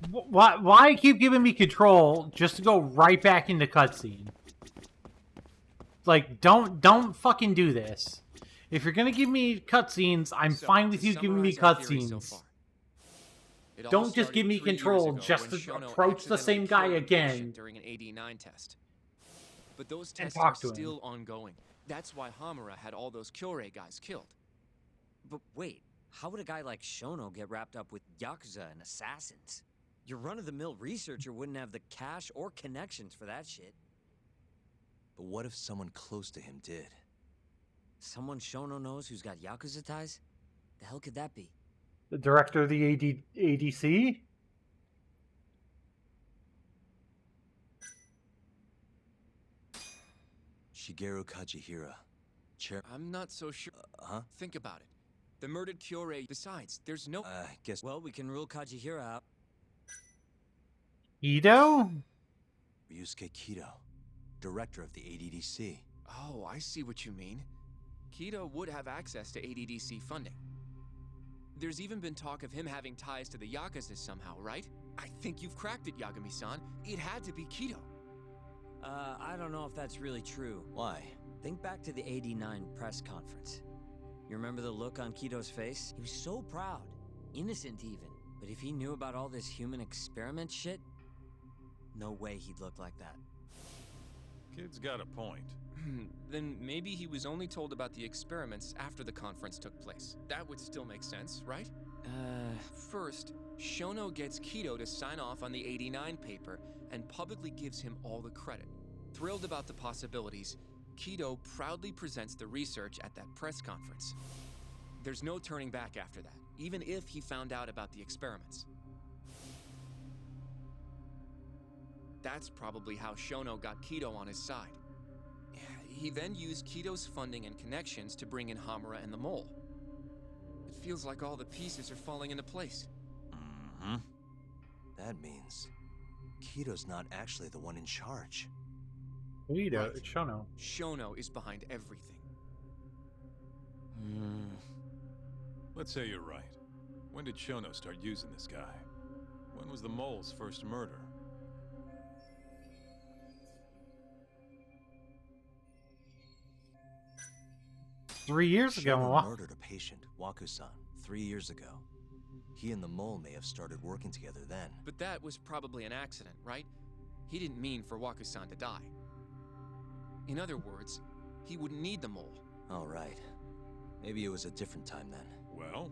[SPEAKER 1] Why keep giving me control just to go right back into cutscene? Like, don't fucking do this. If you're gonna give me cutscenes, I'm fine with you giving me cutscenes. Don't just give me control just to approach the same guy again
[SPEAKER 11] during an AD9 test. But those
[SPEAKER 1] and
[SPEAKER 11] tests
[SPEAKER 1] talk
[SPEAKER 11] are
[SPEAKER 1] to him.
[SPEAKER 11] still ongoing. That's why Hamura had all those Kyorei guys killed.
[SPEAKER 6] But wait, how would a guy like Shono get wrapped up with Yakuza and assassins? Your run-of-the-mill researcher wouldn't have the cash or connections for that shit.
[SPEAKER 2] But what if someone close to him did?
[SPEAKER 6] Someone Shono knows who's got Yakuza ties? The hell could that be?
[SPEAKER 1] The director of the ADC?
[SPEAKER 2] Shigeru Kajihira.
[SPEAKER 11] I'm not so sure.
[SPEAKER 2] Huh?
[SPEAKER 11] Think about it. The murdered Kyorei. Besides, there's no.
[SPEAKER 2] Guess.
[SPEAKER 6] Well, we can rule Kajihira out.
[SPEAKER 1] Ito?
[SPEAKER 2] Ryusuke Kido, director of the ADDC.
[SPEAKER 11] Oh, I see what you mean. Kido would have access to ADDC funding. There's even been talk of him having ties to the Yakuza somehow, right? I think you've cracked it, Yagami-san. It had to be Kido.
[SPEAKER 6] I don't know if that's really true.
[SPEAKER 2] Why?
[SPEAKER 6] Think back to the 89 press conference. You remember the look on Kido's face? He was so proud. Innocent even. But if he knew about all this human experiment shit, no way he'd look like that.
[SPEAKER 9] Kid's got a point.
[SPEAKER 11] Then maybe he was only told about the experiments after the conference took place. That would still make sense, right? First, Shono gets Kido to sign off on the 89 paper and publicly gives him all the credit. Thrilled about the possibilities, Kido proudly presents the research at that press conference. There's no turning back after that, even if he found out about the experiments. That's probably how Shono got Kido on his side. He then used Kido's funding and connections to bring in Hamura and the Mole. It feels like all the pieces are falling into place.
[SPEAKER 2] Mm-hmm. That means Kido's not actually the one in charge.
[SPEAKER 1] Ito,
[SPEAKER 11] Right.
[SPEAKER 1] it's Shono.
[SPEAKER 11] Shono is behind everything.
[SPEAKER 9] Let's say you're right. When did Shono start using this guy? When was the Mole's first murder?
[SPEAKER 1] Three years ago.
[SPEAKER 2] Shono
[SPEAKER 1] Wa-
[SPEAKER 2] murdered a patient, Waku-san, 3 years ago. He and the Mole may have started working together then.
[SPEAKER 11] But that was probably an accident, right? He didn't mean for Waku-san to die. In other words, he wouldn't need the Mole.
[SPEAKER 2] All right. Maybe it was a different time then.
[SPEAKER 9] Well,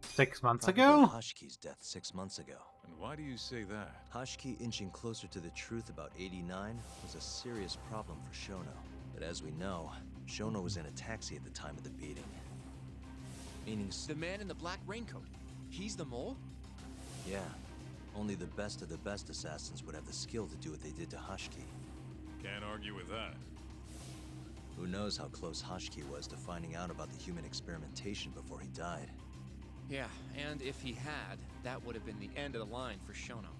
[SPEAKER 1] 6 months
[SPEAKER 2] Probably
[SPEAKER 1] ago?
[SPEAKER 2] Hashki's death 6 months ago.
[SPEAKER 9] and why do you say that?
[SPEAKER 2] Hashki inching closer to the truth about 89 was a serious problem for Shono. But as we know, Shono was in a taxi at the time of the beating. Meaning,
[SPEAKER 11] The man in the black raincoat. He's the Mole?
[SPEAKER 2] yeah, only the best of the best assassins would have the skill to do what they did to Hashki.
[SPEAKER 9] Can't argue with that.
[SPEAKER 2] Who knows how close Hashki was to finding out about the human experimentation before he died.
[SPEAKER 11] Yeah, and if he had, that would have been the end of the line for Shono.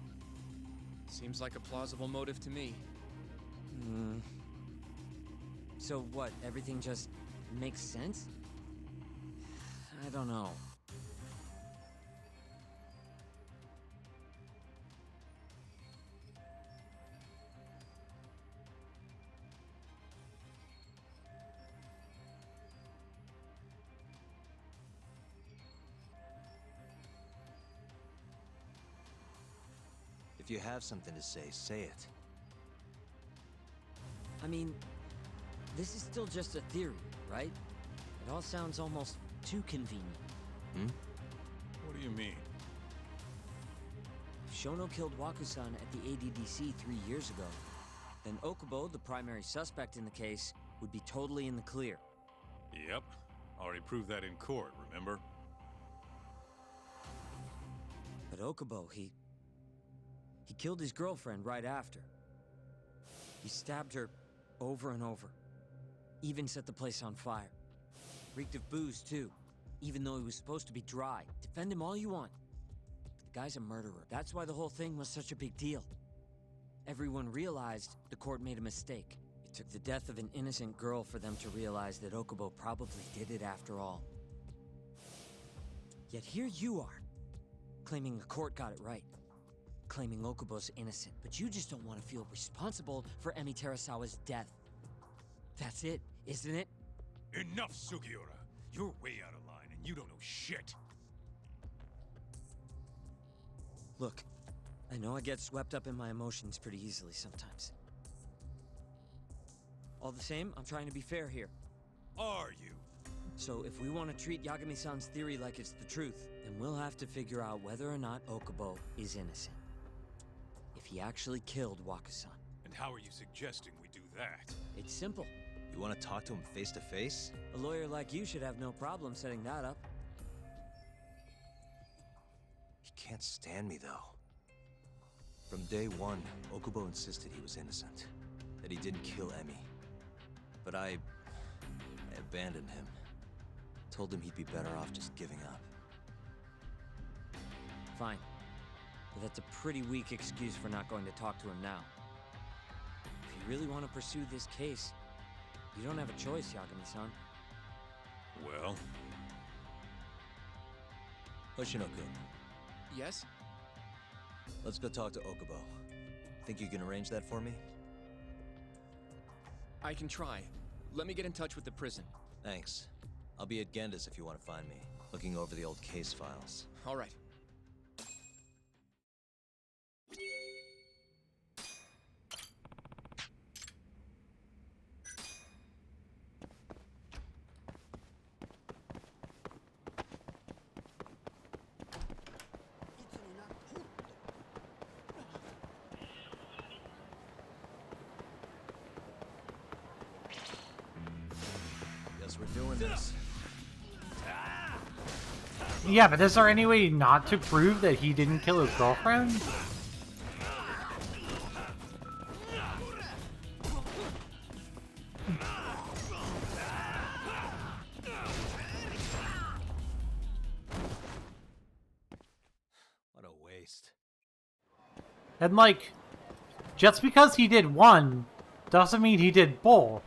[SPEAKER 11] Seems like a plausible motive to me.
[SPEAKER 6] So what, everything just makes sense? I don't know.
[SPEAKER 2] If you have something to say it.
[SPEAKER 6] I mean, this is still just a theory, right? It all sounds almost too convenient.
[SPEAKER 9] What do you mean?
[SPEAKER 6] If Shono killed Waku-san at the ADDC 3 years ago, then Okubo, the primary suspect in the case, would be totally in the clear.
[SPEAKER 9] Yep. Already proved that in court, remember?
[SPEAKER 6] But Okubo, he killed his girlfriend right after. He stabbed her over and over. Even set the place on fire. Reeked of booze, too. Even though he was supposed to be dry. Defend him all you want. The guy's a murderer. That's why the whole thing was such a big deal. Everyone realized the court made a mistake. It took the death of an innocent girl for them to realize that Okubo probably did it after all. Yet here you are, claiming the court got it right. Claiming Okubo's innocent, but you just don't want to feel responsible for Emi Terasawa's death. That's it, isn't it?
[SPEAKER 9] Enough, Sugiura! You're way out of line, and you don't know shit!
[SPEAKER 6] Look, I know I get swept up in my emotions pretty easily sometimes. All the same, I'm trying to be fair here.
[SPEAKER 9] Are you?
[SPEAKER 6] So if we want to treat Yagami-san's theory like it's the truth, then we'll have to figure out whether or not Okubo is innocent. If he actually killed Waku-san.
[SPEAKER 9] And how are you suggesting we do that?
[SPEAKER 6] It's simple.
[SPEAKER 2] You want to talk to him face to face?
[SPEAKER 6] A lawyer like you should have no problem setting that up.
[SPEAKER 2] He can't stand me, though. From day one, Okubo insisted he was innocent. That he didn't kill Emi. But I abandoned him. Told him he'd be better off just giving up.
[SPEAKER 6] Fine. But that's a pretty weak excuse for not going to talk to him now. If you really want to pursue this case, you don't have a choice, Yagami-san.
[SPEAKER 9] Well?
[SPEAKER 2] Hoshino-kun,
[SPEAKER 11] Yes?
[SPEAKER 2] let's go talk to Okubo. Think you can arrange that for me?
[SPEAKER 11] I can try. Let me get in touch with the prison.
[SPEAKER 2] Thanks. I'll be at Genda's if you want to find me, looking over the old case files.
[SPEAKER 11] All right.
[SPEAKER 2] Guess we're doing this.
[SPEAKER 1] Yeah, but is there any way not to prove that he didn't kill his girlfriend?
[SPEAKER 2] What a waste.
[SPEAKER 1] And like, just because he did one doesn't mean he did both.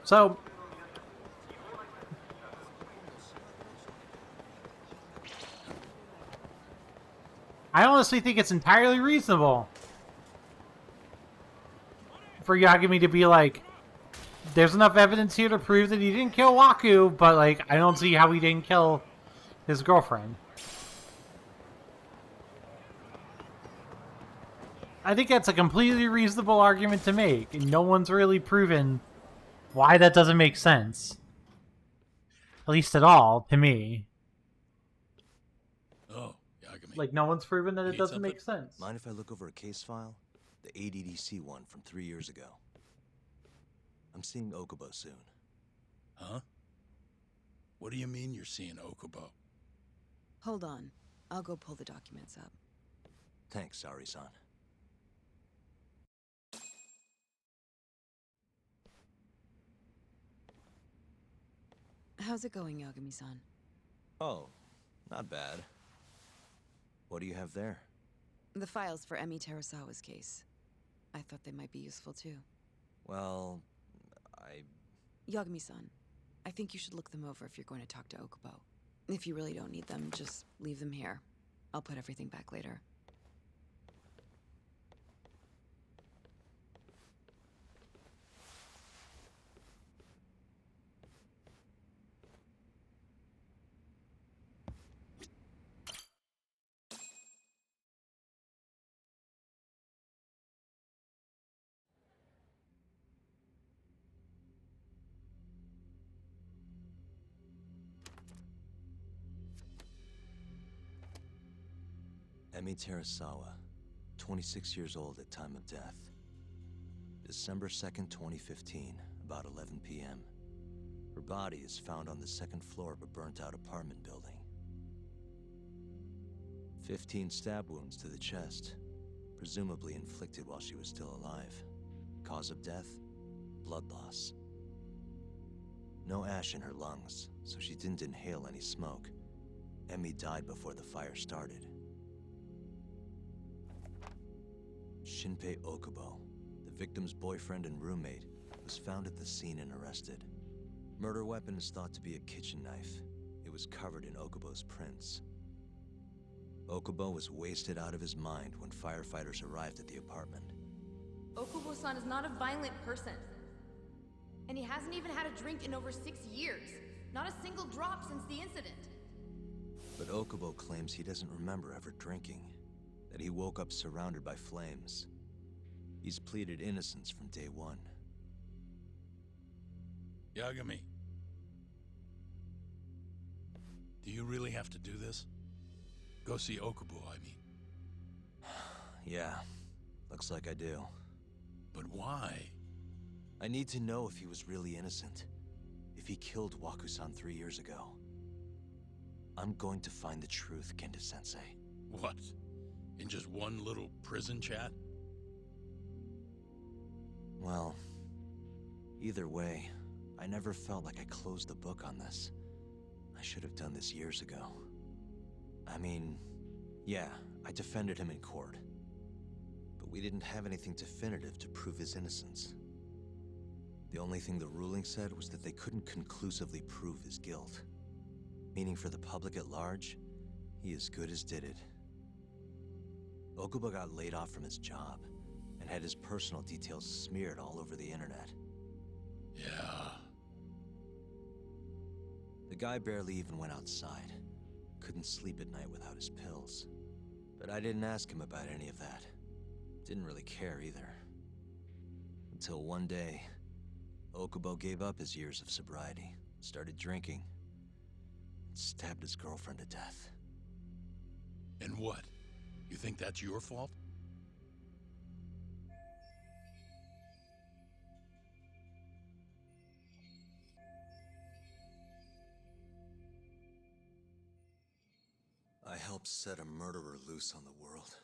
[SPEAKER 1] So, I honestly think it's entirely reasonable for Yagami to be like, there's enough evidence here to prove that he didn't kill Waku, but like, I don't see how he didn't kill his girlfriend. I think that's a completely reasonable argument to make, and no one's really proven why that doesn't make sense. At least at all, to me.
[SPEAKER 13] Oh, Yagami.
[SPEAKER 1] Like, no one's proven that it
[SPEAKER 13] Need
[SPEAKER 1] doesn't
[SPEAKER 13] something?
[SPEAKER 1] make sense.
[SPEAKER 2] Mind if I look over a case file? The ADDC one from 3 years ago. I'm seeing Okubo soon.
[SPEAKER 13] Huh? What do you mean you're seeing Okubo?
[SPEAKER 16] Hold on. I'll go pull the documents up.
[SPEAKER 2] Thanks, Sari-san.
[SPEAKER 16] How's it going, Yagami-san?
[SPEAKER 2] Oh, not bad. What do you have there?
[SPEAKER 16] The files for Emi Terasawa's case. I thought they might be useful too.
[SPEAKER 2] Well,
[SPEAKER 16] Yagami-san, I think you should look them over if you're going to talk to Okubo. If you really don't need them, just leave them here. I'll put everything back later.
[SPEAKER 2] Emi Terasawa, 26 years old at time of death. December 2nd, 2015, about 11 p.m. Her body is found on the second floor of a burnt-out apartment building. 15 stab wounds to the chest, presumably inflicted while she was still alive. Cause of death? Blood loss. No ash in her lungs, so she didn't inhale any smoke. Emi died before the fire started. Shinpei Okubo, the victim's boyfriend and roommate, was found at the scene and arrested. Murder weapon is thought to be a kitchen knife. It was covered in Okubo's prints. Okubo was wasted out of his mind when firefighters arrived at the apartment.
[SPEAKER 17] Okubo-san is not a violent person. And he hasn't even had a drink in over 6 years. Not a single drop since the incident.
[SPEAKER 2] But Okubo claims he doesn't remember ever drinking, that he woke up surrounded by flames. He's pleaded innocence from day one.
[SPEAKER 13] Yagami. Do you really have to do this? Go see Okubo, I mean.
[SPEAKER 2] Yeah, looks like I do.
[SPEAKER 13] But why?
[SPEAKER 2] I need to know if he was really innocent. If he killed Waku-san 3 years ago. I'm going to find the truth, Kenda-sensei.
[SPEAKER 13] What? In just one little prison chat?
[SPEAKER 2] Well, either way, I never felt like I closed the book on this. I should have done this years ago. I mean, yeah, I defended him in court. But we didn't have anything definitive to prove his innocence. The only thing the ruling said was that they couldn't conclusively prove his guilt. Meaning for the public at large, he as good as did it. Okubo got laid off from his job, and had his personal details smeared all over the internet.
[SPEAKER 13] Yeah.
[SPEAKER 2] The guy barely even went outside. Couldn't sleep at night without his pills. But I didn't ask him about any of that. Didn't really care either. Until one day, Okubo gave up his years of sobriety, started drinking, and stabbed his girlfriend to death.
[SPEAKER 13] And what? You think that's your fault?
[SPEAKER 2] I helped set a murderer loose on the world.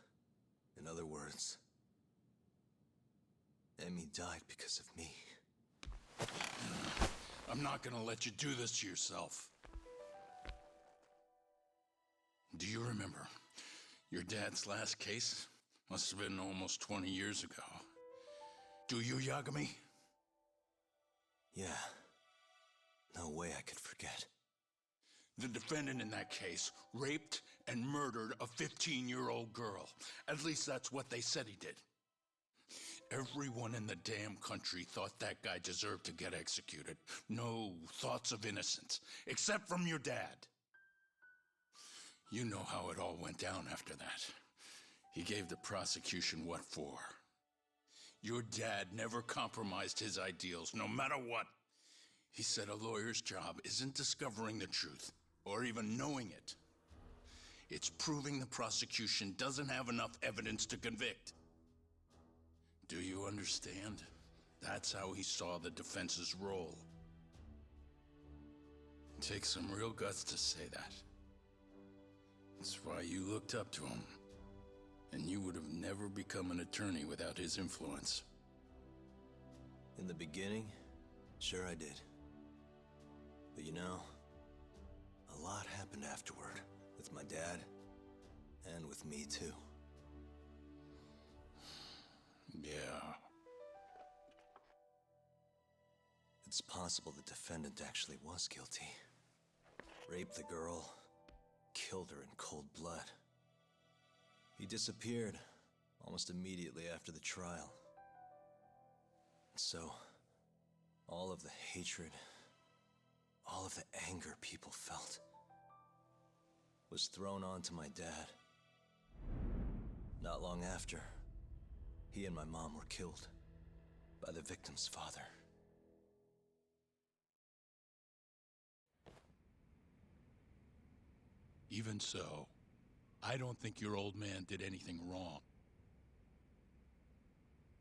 [SPEAKER 2] In other words, Emmy died because of me.
[SPEAKER 13] I'm not gonna let you do this to yourself. Do you remember your dad's last case? Must have been almost 20 years ago. Do you, Yagami?
[SPEAKER 2] Yeah. No way I could forget.
[SPEAKER 13] The defendant in that case raped and murdered a 15-year-old girl. At least that's what they said he did. Everyone in the damn country thought that guy deserved to get executed. No thoughts of innocence, except from your dad. You know how it all went down after that. He gave the prosecution what for. Your dad never compromised his ideals, no matter what. He said a lawyer's job isn't discovering the truth, or even knowing it. It's proving the prosecution doesn't have enough evidence to convict. Do you understand? That's how he saw the defense's role. It takes some real guts to say that. That's why you looked up to him. And you would have never become an attorney without his influence.
[SPEAKER 2] In the beginning, sure I did. But you know, a lot happened afterward, with my dad, and with me too.
[SPEAKER 13] Yeah.
[SPEAKER 2] It's possible the defendant actually was guilty. Raped the girl, killed her in cold blood. He disappeared almost immediately after the trial. So, all of the hatred, all of the anger people felt was thrown onto my dad. Not long after, he and my mom were killed by the victim's father.
[SPEAKER 13] Even so, I don't think your old man did anything wrong.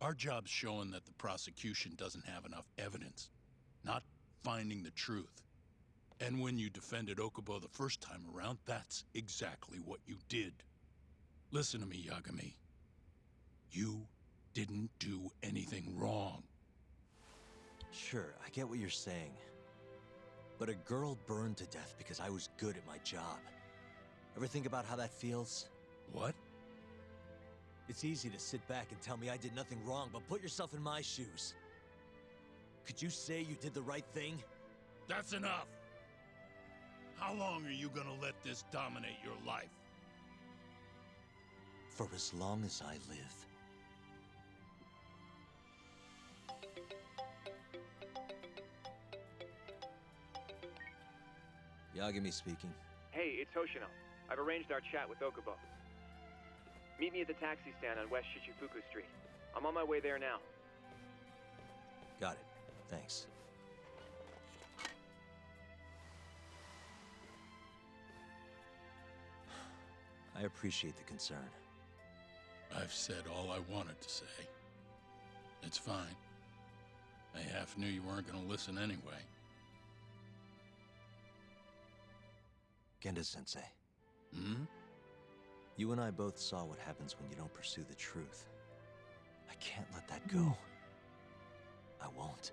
[SPEAKER 13] Our job's showing that the prosecution doesn't have enough evidence, not finding the truth. And when you defended Okubo the first time around, that's exactly what you did. Listen to me, Yagami. You didn't do anything wrong.
[SPEAKER 2] Sure, I get what you're saying. But a girl burned to death because I was good at my job. Ever think about how that feels?
[SPEAKER 13] What?
[SPEAKER 2] It's easy to sit back and tell me I did nothing wrong, but put yourself in my shoes. Could you say you did the right thing?
[SPEAKER 13] That's enough! How long are you gonna let this dominate your life?
[SPEAKER 2] For as long as I live. Yagami speaking.
[SPEAKER 18] Hey, it's Hoshino. I've arranged our chat with Okubo. Meet me at the taxi stand on West Shichifuku Street. I'm on my way there now.
[SPEAKER 2] Got it. Thanks. I appreciate the concern.
[SPEAKER 13] I've said all I wanted to say. It's fine. I half knew you weren't gonna listen anyway.
[SPEAKER 2] Genda-sensei.
[SPEAKER 13] Hmm?
[SPEAKER 2] You and I both saw what happens when you don't pursue the truth. I can't let that go. I won't.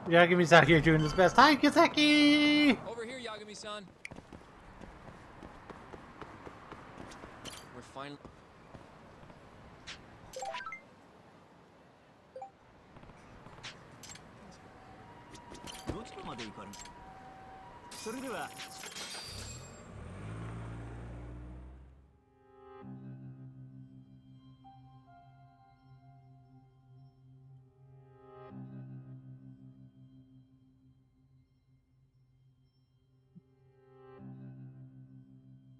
[SPEAKER 1] Yagami-san here doing his best. Hi, Kiseki!
[SPEAKER 11] Over here, Yagami-san. We're finally...
[SPEAKER 19] どちらまで行かれます？それでは。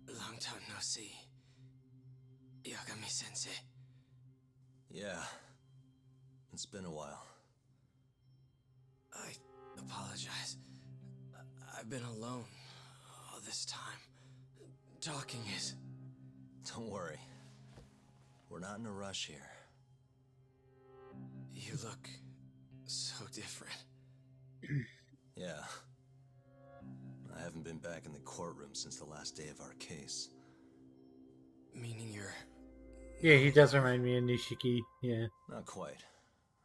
[SPEAKER 6] Long time no see, Yagami-sensei.
[SPEAKER 2] Yeah. It's been a while.
[SPEAKER 6] I apologize. I've been alone all this time. Talking is...
[SPEAKER 2] Don't worry. We're not in a rush here.
[SPEAKER 6] You look so different.
[SPEAKER 2] Yeah. I haven't been back in the courtroom since the last day of our case.
[SPEAKER 6] Meaning you're...
[SPEAKER 1] Yeah, he does remind me of Nishiki, yeah.
[SPEAKER 2] Not quite.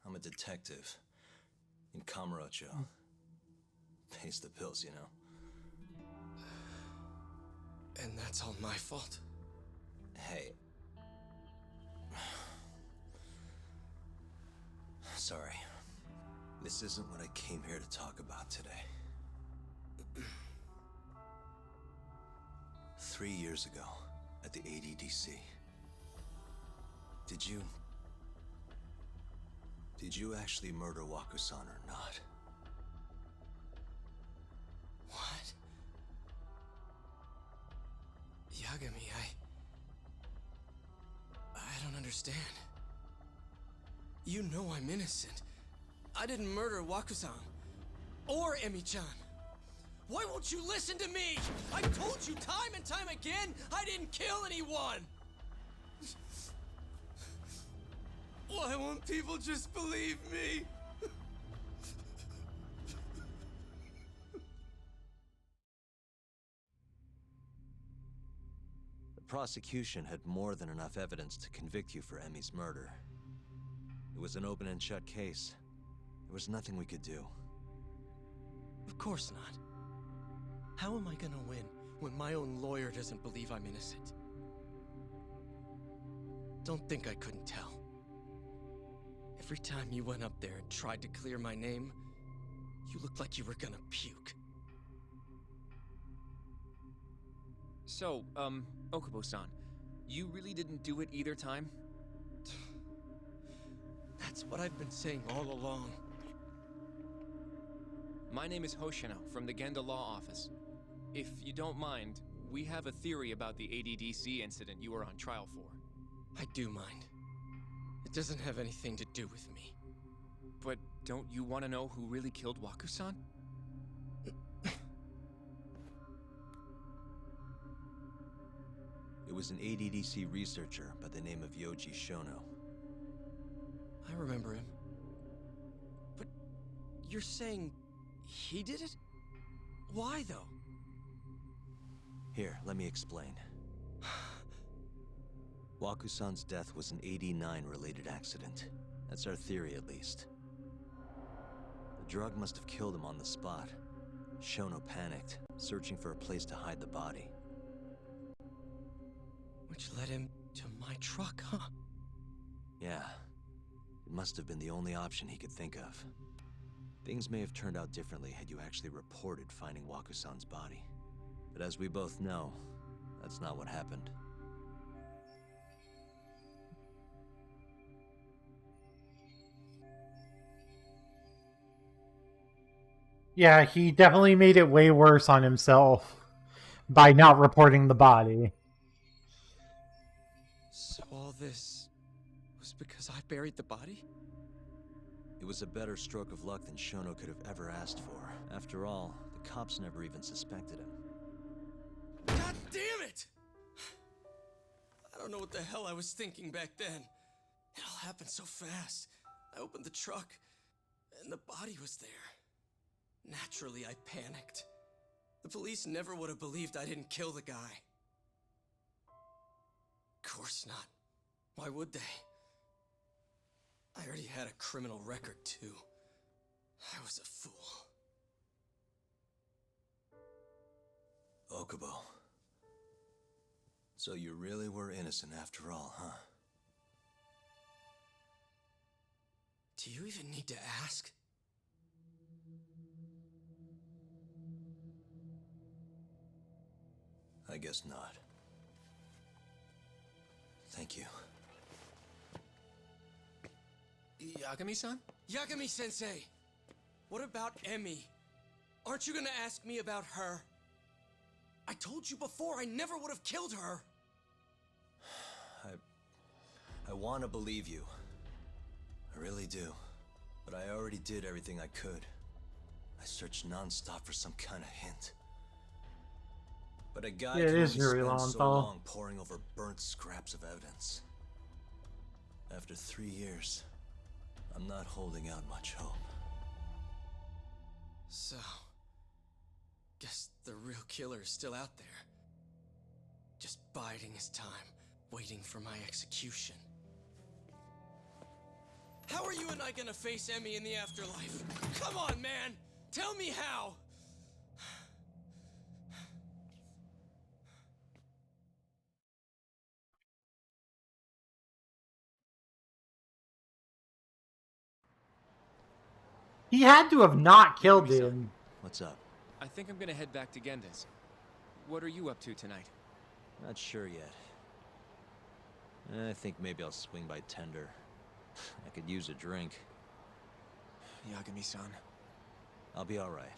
[SPEAKER 2] I'm a detective. In Kamurocho. Pays the bills, you know.
[SPEAKER 6] And that's all my fault?
[SPEAKER 2] Hey. Sorry. This isn't what I came here to talk about today. 3 years ago, at the ADDC, did you actually murder Waku-san or not?
[SPEAKER 6] What? Yagami, I don't understand. You know I'm innocent. I didn't murder Waku-san. Or Emi-chan. Why won't you listen to me? I've told you time and time again, I didn't kill anyone! Why won't people just believe me?
[SPEAKER 2] The prosecution had more than enough evidence to convict you for Emi's murder. It was an open and shut case. There was nothing we could do.
[SPEAKER 6] Of course not. How am I gonna win when my own lawyer doesn't believe I'm innocent? Don't think I couldn't tell. Every time you went up there and tried to clear my name, you looked like you were gonna puke.
[SPEAKER 11] So, Okubo-san, you really didn't do it either time?
[SPEAKER 6] That's what I've been saying all along.
[SPEAKER 11] My name is Hoshino from the Genda Law Office. If you don't mind, we have a theory about the ADDC incident you were on trial for.
[SPEAKER 6] I do mind. It doesn't have anything to do with me.
[SPEAKER 11] But don't you want to know who really killed Waku-san?
[SPEAKER 2] It was an ADDC researcher by the name of Yoji Shono.
[SPEAKER 6] I remember him. But you're saying he did it? Why, though?
[SPEAKER 2] Here, let me explain. Waku-san's death was an 89-related accident. That's our theory, at least. The drug must have killed him on the spot. Shono panicked, searching for a place to hide the body.
[SPEAKER 6] Which led him to my truck, huh?
[SPEAKER 2] Yeah. It must have been the only option he could think of. Things may have turned out differently had you actually reported finding Waku-san's body. But as we both know, that's not what happened.
[SPEAKER 1] Yeah, he definitely made it way worse on himself by not reporting the body.
[SPEAKER 6] So all this was because I buried the body?
[SPEAKER 2] It was a better stroke of luck than Shono could have ever asked for. After all, the cops never even suspected him.
[SPEAKER 6] God damn it!
[SPEAKER 20] don't know what the hell I was thinking back then. It all happened so fast. I opened the truck, and the body was there. Naturally, I panicked. The police never would have believed I didn't kill the guy. Of course not. Why would they? I already had a criminal record, too. I was a fool.
[SPEAKER 2] Okubo. So you really were innocent after all, huh?
[SPEAKER 20] Do you even need to ask?
[SPEAKER 2] I guess not. Thank you.
[SPEAKER 20] Yagami-san? Yagami-sensei! What about Emmy? Aren't you gonna ask me about her? I told you before, I never would have killed her!
[SPEAKER 2] I want to believe you. I really do. But I already did everything I could. I searched non-stop for some kind of hint. But a guy
[SPEAKER 1] Yeah, it
[SPEAKER 2] can
[SPEAKER 1] is
[SPEAKER 2] only
[SPEAKER 1] Yuri
[SPEAKER 2] spend so
[SPEAKER 1] Lowenthal.
[SPEAKER 2] long poring over burnt scraps of evidence. After 3 years, I'm not holding out much hope.
[SPEAKER 20] So... guess the real killer is still out there. Just biding his time, waiting for my execution. How are you and I gonna face Emmy in the afterlife? Come on, man! Tell me how!
[SPEAKER 1] He had to have not killed him.
[SPEAKER 2] What's up?
[SPEAKER 11] I think I'm gonna head back to Genda's. What are you up to tonight?
[SPEAKER 2] Not sure yet. I think maybe I'll swing by Tender. I could use a drink.
[SPEAKER 11] Yagami-san.
[SPEAKER 2] I'll be alright.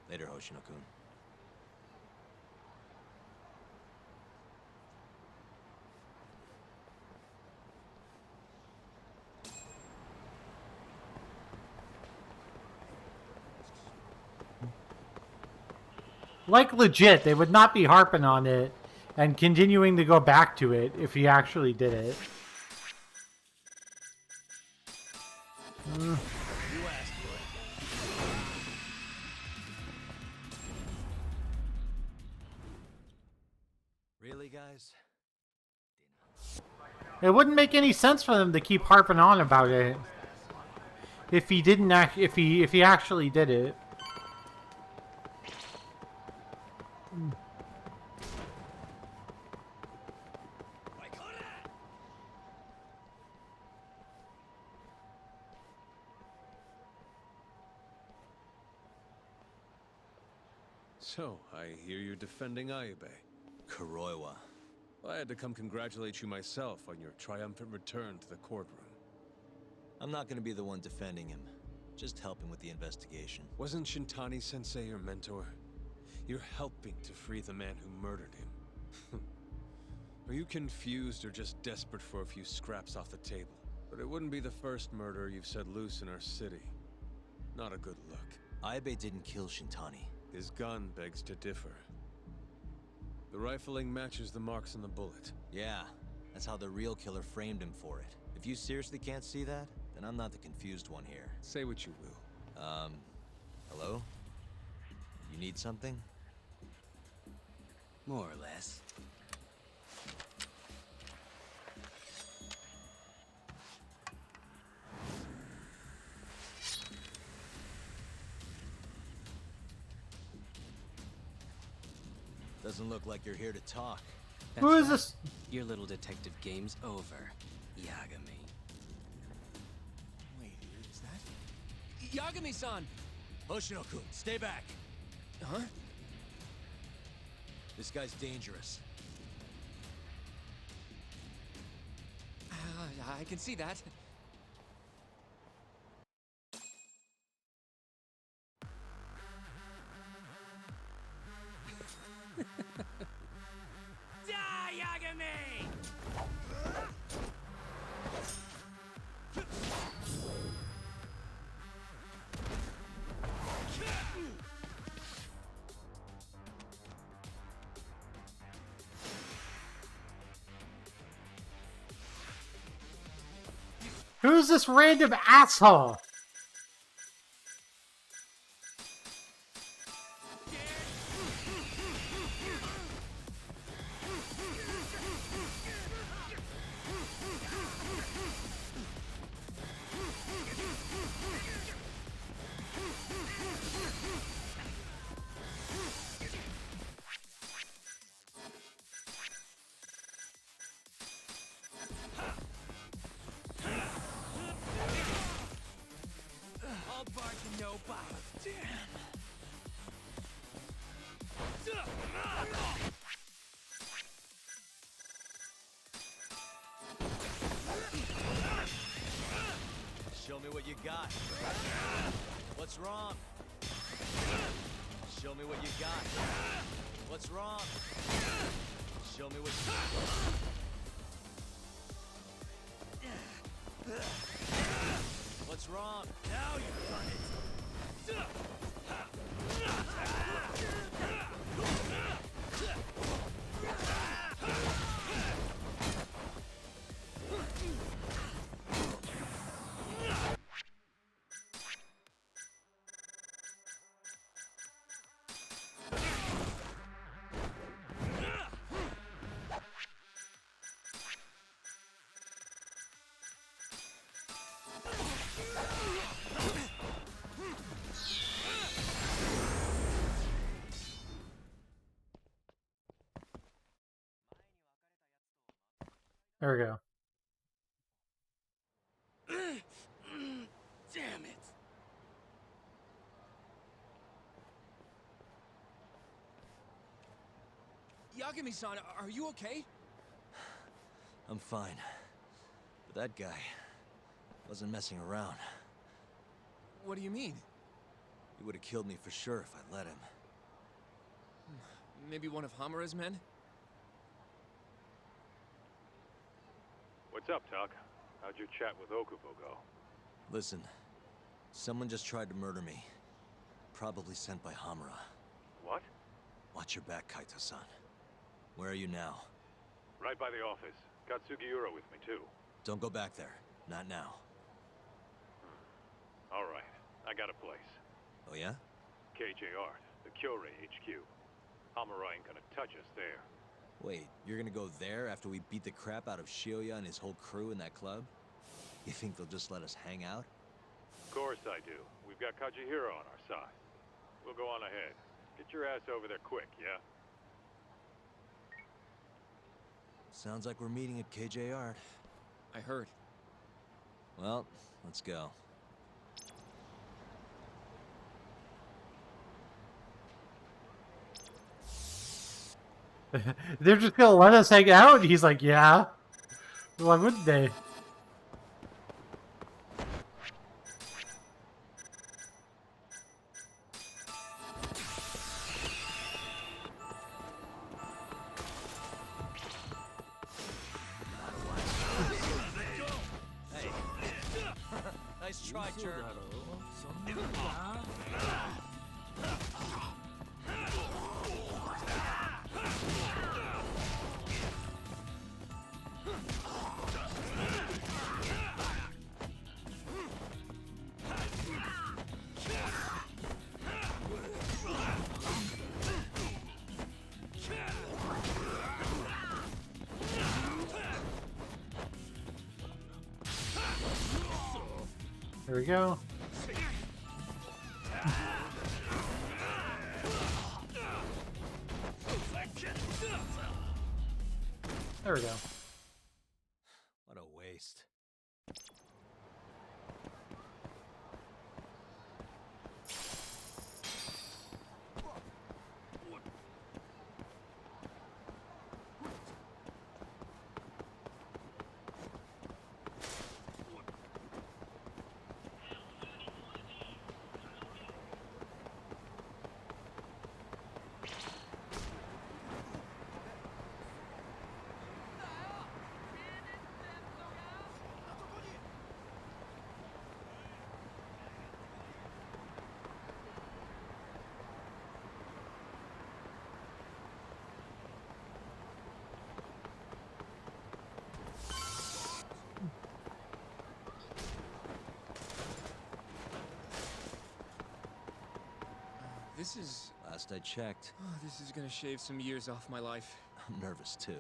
[SPEAKER 2] Later, Hoshino-kun.
[SPEAKER 1] Like, legit, they would not be harping on it and continuing to go back to it if he actually did it.
[SPEAKER 2] Really, guys?
[SPEAKER 1] It wouldn't make any sense for them to keep harping on about it if he didn't if he actually did it.
[SPEAKER 21] So, I hear you're defending Ayube.
[SPEAKER 2] Kuroiwa.
[SPEAKER 21] I had to come congratulate you myself on your triumphant return to the courtroom.
[SPEAKER 2] I'm not gonna be the one defending him. Just helping with the investigation.
[SPEAKER 21] Wasn't Shintani-sensei your mentor? You're helping to free the man who murdered him. Are you confused or just desperate for a few scraps off the table? But it wouldn't be the first murder you've set loose in our city. Not a good look.
[SPEAKER 2] Ayube didn't kill Shintani.
[SPEAKER 21] His gun begs to differ. The rifling matches the marks on the bullet.
[SPEAKER 2] Yeah, that's how the real killer framed him for it. If you seriously can't see that, then I'm not the confused one here.
[SPEAKER 21] Say what you will.
[SPEAKER 2] Hello? You need something?
[SPEAKER 15] More or less.
[SPEAKER 2] Doesn't look like you're here to talk.
[SPEAKER 1] Who is this?
[SPEAKER 7] Your little detective game's over, Yagami.
[SPEAKER 20] Wait, is that... Yagami-san!
[SPEAKER 2] Hoshino-kun, stay back!
[SPEAKER 20] Huh?
[SPEAKER 2] This guy's dangerous.
[SPEAKER 11] I can see that.
[SPEAKER 7] Die, Yagami!
[SPEAKER 1] Who's this random asshole?
[SPEAKER 7] All bark and no bite. Damn.
[SPEAKER 2] Show me what you got. What's wrong? Show me what you got. What's wrong? Show me what What's wrong?
[SPEAKER 7] Now you've done it.
[SPEAKER 1] There we go.
[SPEAKER 7] Damn it.
[SPEAKER 11] Yagami-san, are you okay?
[SPEAKER 2] I'm fine. But that guy wasn't messing around.
[SPEAKER 11] What do you mean?
[SPEAKER 2] He would have killed me for sure if I let him.
[SPEAKER 11] Maybe one of Hamura's men?
[SPEAKER 5] What's up, Tuck? How'd your chat with Okubo go?
[SPEAKER 2] Listen, someone just tried to murder me. Probably sent by Hamura.
[SPEAKER 5] What?
[SPEAKER 2] Watch your back, Kaito-san. Where are you now?
[SPEAKER 5] Right by the office. Got Sugiura with me, too.
[SPEAKER 2] Don't go back there. Not now.
[SPEAKER 5] All right. I got a place.
[SPEAKER 2] Oh yeah?
[SPEAKER 5] KJ Art, the Kyorei HQ. Hamura ain't gonna touch us there.
[SPEAKER 2] Wait, you're gonna go there after we beat the crap out of Shioya and his whole crew in that club? You think they'll just let us hang out?
[SPEAKER 5] Of course I do. We've got Kajihiro on our side. We'll go on ahead. Get your ass over there quick, yeah?
[SPEAKER 2] Sounds like we're meeting at KJ Art.
[SPEAKER 11] I heard.
[SPEAKER 2] Well, let's go.
[SPEAKER 1] They're just gonna let us hang out? And he's like, yeah. Why wouldn't they?
[SPEAKER 2] Hey. Nice try, jerk.
[SPEAKER 1] There we go. There we go.
[SPEAKER 2] What a waste.
[SPEAKER 11] This is...
[SPEAKER 2] Last I checked.
[SPEAKER 11] Oh, this is gonna shave some years off my life.
[SPEAKER 2] I'm nervous too.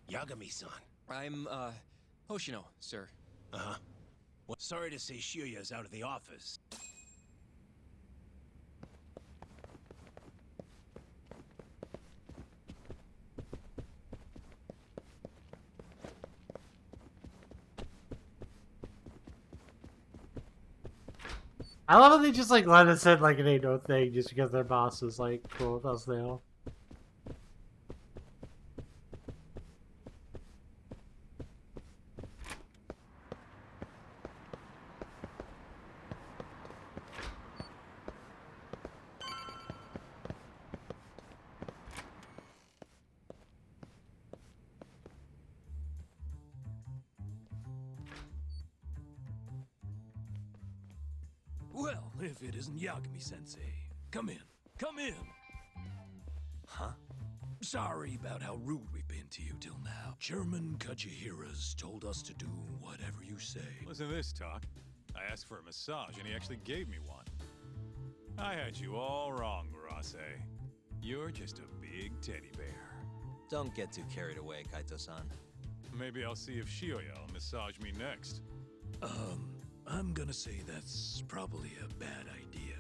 [SPEAKER 4] Yagami-san.
[SPEAKER 11] I'm, Hoshino, sir.
[SPEAKER 4] Uh-huh. Well, sorry to say Shiuya's out of the office.
[SPEAKER 1] I love how they just like let us in like it ain't no thing just because their boss is like cool with us now.
[SPEAKER 4] Well, if it isn't Yagami-sensei. Come in. Come in! Huh? Sorry about how rude we've been to you till now. Chairman Kajihira's told us to do whatever you say.
[SPEAKER 5] Listen to this talk. I asked for a massage and he actually gave me one. I had you all wrong, Murase. You're just a big teddy bear.
[SPEAKER 2] Don't get too carried away, Kaito-san.
[SPEAKER 5] Maybe I'll see if Shibuya will massage me next.
[SPEAKER 4] I'm gonna say that's probably a bad idea.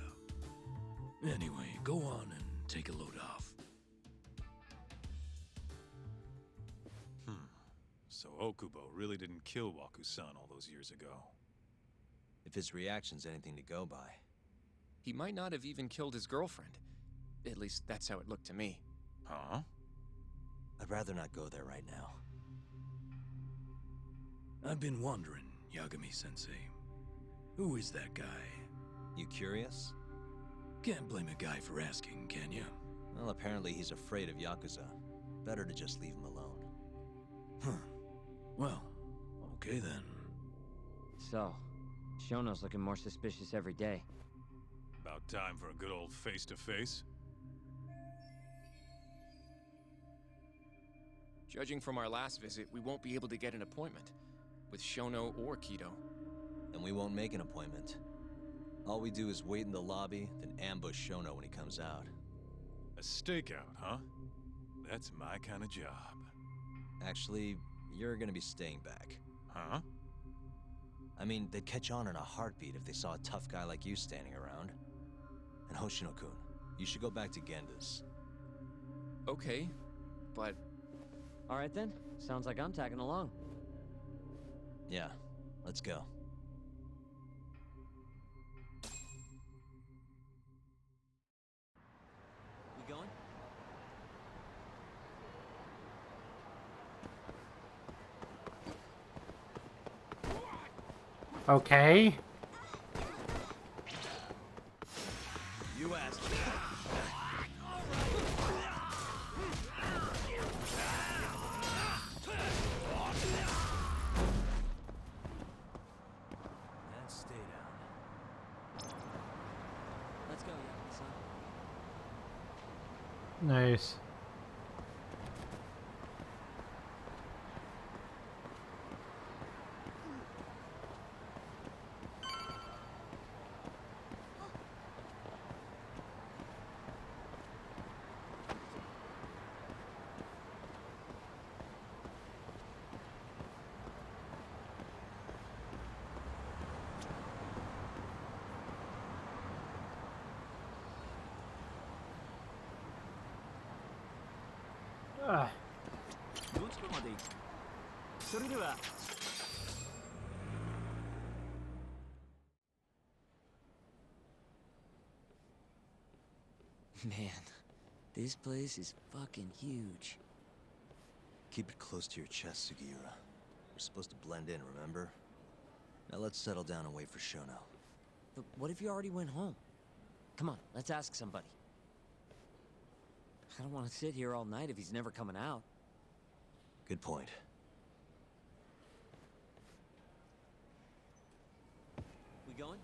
[SPEAKER 4] Anyway, go on and take a load off.
[SPEAKER 5] So Okubo really didn't kill Waku-san all those years ago.
[SPEAKER 2] If his reaction's anything to go by.
[SPEAKER 11] He might not have even killed his girlfriend. At least that's how it looked to me.
[SPEAKER 5] Huh?
[SPEAKER 2] I'd rather not go there right now.
[SPEAKER 4] I've been wondering, Yagami-sensei. Who is that guy?
[SPEAKER 2] You curious?
[SPEAKER 4] Can't blame a guy for asking, can you?
[SPEAKER 2] Well, apparently he's afraid of Yakuza. Better to just leave him alone.
[SPEAKER 4] Huh. Well, okay then.
[SPEAKER 6] So, Shono's looking more suspicious every day.
[SPEAKER 5] About time for a good old face-to-face.
[SPEAKER 11] Judging from our last visit, we won't be able to get an appointment with Shono or Kido.
[SPEAKER 2] And we won't make an appointment. All we do is wait in the lobby, then ambush Shono when he comes out.
[SPEAKER 5] A stakeout, huh? That's my kind of job.
[SPEAKER 2] Actually, you're gonna be staying back.
[SPEAKER 5] Huh?
[SPEAKER 2] I mean, they'd catch on in a heartbeat if they saw a tough guy like you standing around. And Hoshino-kun, you should go back to Genda's.
[SPEAKER 11] Okay, but...
[SPEAKER 6] Alright then, sounds like I'm tagging along.
[SPEAKER 2] Yeah, let's go. We going?
[SPEAKER 1] Okay.
[SPEAKER 4] You asked.
[SPEAKER 2] And stay down.
[SPEAKER 6] Let's go, Yakuza.
[SPEAKER 1] Nice. Ah.
[SPEAKER 19] どちらまで行く？それでは。
[SPEAKER 6] Man, this place is fucking huge.
[SPEAKER 2] Keep it close to your chest, Sugiura. We're supposed to blend in, remember? Now let's settle down and wait for Shono.
[SPEAKER 6] But what if you already went home? Come on, let's ask somebody. I don't want to sit here all night if he's never coming out.
[SPEAKER 2] Good point. We going?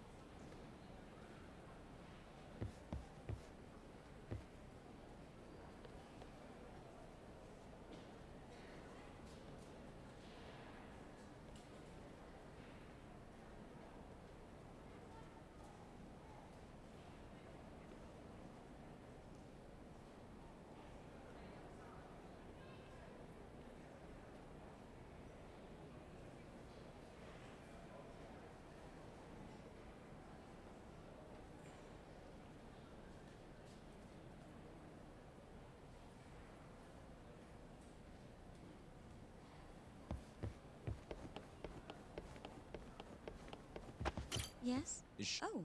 [SPEAKER 8] Yes?
[SPEAKER 2] Is
[SPEAKER 8] Oh,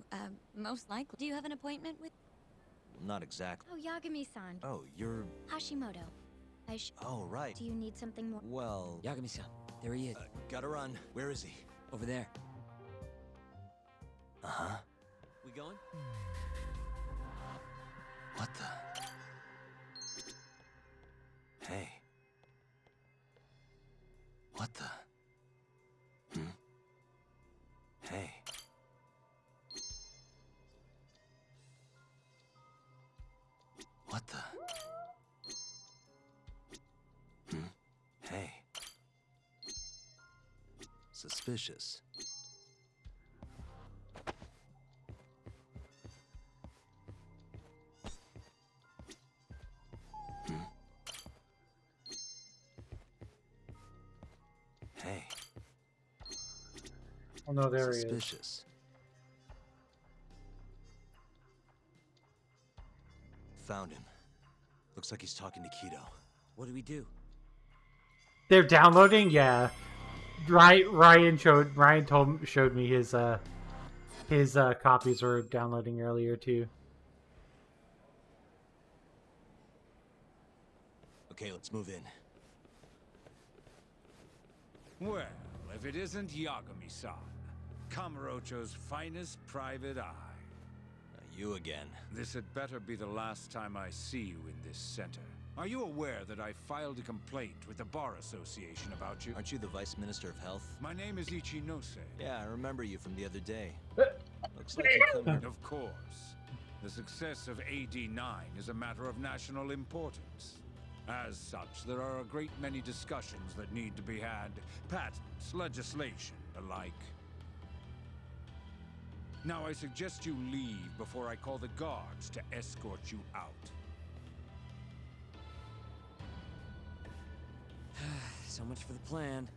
[SPEAKER 8] most likely. Do you have an appointment with...
[SPEAKER 2] not exactly.
[SPEAKER 8] Oh, Yagami-san.
[SPEAKER 2] Oh, you're...
[SPEAKER 8] Hashimoto.
[SPEAKER 2] Oh, right.
[SPEAKER 8] Do you need something more?
[SPEAKER 2] Well...
[SPEAKER 6] Yagami-san, there he is.
[SPEAKER 2] Gotta run. Where is he?
[SPEAKER 6] Over there.
[SPEAKER 2] Uh-huh. We going? What the... Hey. What the... Hey. What the... Hey. Suspicious. Hey.
[SPEAKER 1] Oh no, there he is.
[SPEAKER 2] Suspicious. Found him. Looks like he's talking to Keto.
[SPEAKER 6] What do we do?
[SPEAKER 1] They're downloading, yeah. Ryan showed me his copies were downloading earlier too.
[SPEAKER 2] Okay, let's move in.
[SPEAKER 22] Well, if it isn't Yagami-san, Kamurocho's finest private eye.
[SPEAKER 2] You again.
[SPEAKER 22] This had better be the last time I see you in this center. Are you aware that I filed a complaint with the Bar Association about you?
[SPEAKER 2] Aren't you the Vice Minister of Health?
[SPEAKER 22] My name is Ichinose.
[SPEAKER 2] Yeah, I remember you from the other day. Looks like you come here.
[SPEAKER 22] Of course. The success of AD-9 is a matter of national importance. As such, there are a great many discussions that need to be had. Patents, legislation, the like. Now I suggest you leave before I call the guards to escort you out.
[SPEAKER 6] So much for the plan.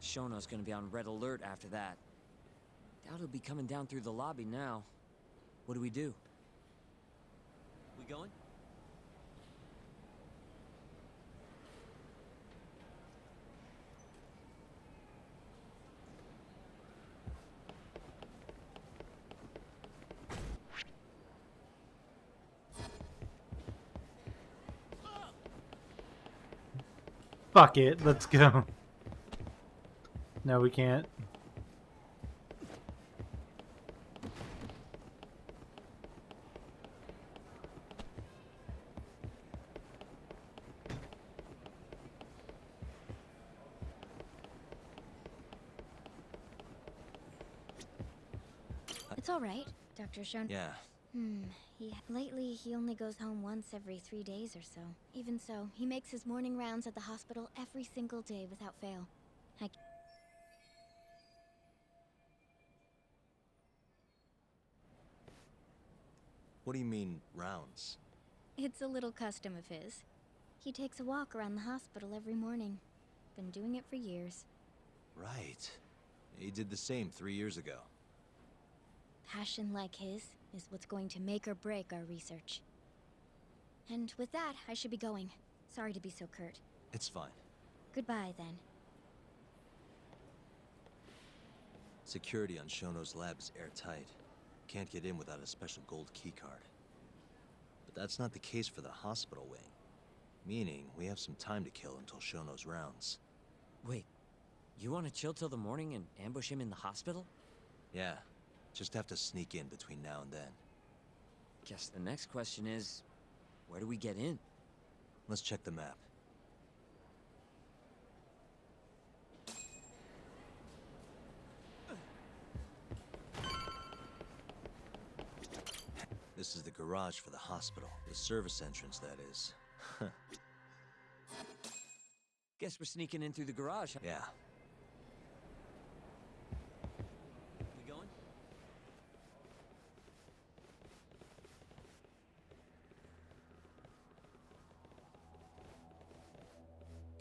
[SPEAKER 6] Shono's gonna be on red alert after that. Doubt he'll be coming down through the lobby now. What do we do?
[SPEAKER 2] We going?
[SPEAKER 1] Fuck it, let's go. No, we can't.
[SPEAKER 8] It's all right, Dr. Shon.
[SPEAKER 2] Yeah.
[SPEAKER 8] Lately, he only goes home once every 3 days or so. Even so, he makes his morning rounds at the hospital every single day without fail.
[SPEAKER 2] What do you mean, rounds?
[SPEAKER 8] It's a little custom of his. He takes a walk around the hospital every morning. Been doing it for years.
[SPEAKER 2] Right. He did the same 3 years ago.
[SPEAKER 8] Passion like his is what's going to make or break our research. And with that, I should be going. Sorry to be so curt.
[SPEAKER 2] It's fine.
[SPEAKER 8] Goodbye, then.
[SPEAKER 2] Security on Shono's lab is airtight. Can't get in without a special gold keycard. But that's not the case for the hospital wing. Meaning, we have some time to kill until Shono's rounds.
[SPEAKER 6] Wait, you want to chill till the morning and ambush him in the hospital?
[SPEAKER 2] Yeah, just have to sneak in between now and then.
[SPEAKER 6] Guess the next question is, where do we get in?
[SPEAKER 2] Let's check the map. This is the garage for the hospital. The service entrance, that is.
[SPEAKER 6] Guess we're sneaking in through the garage, huh?
[SPEAKER 2] Yeah.
[SPEAKER 6] We going?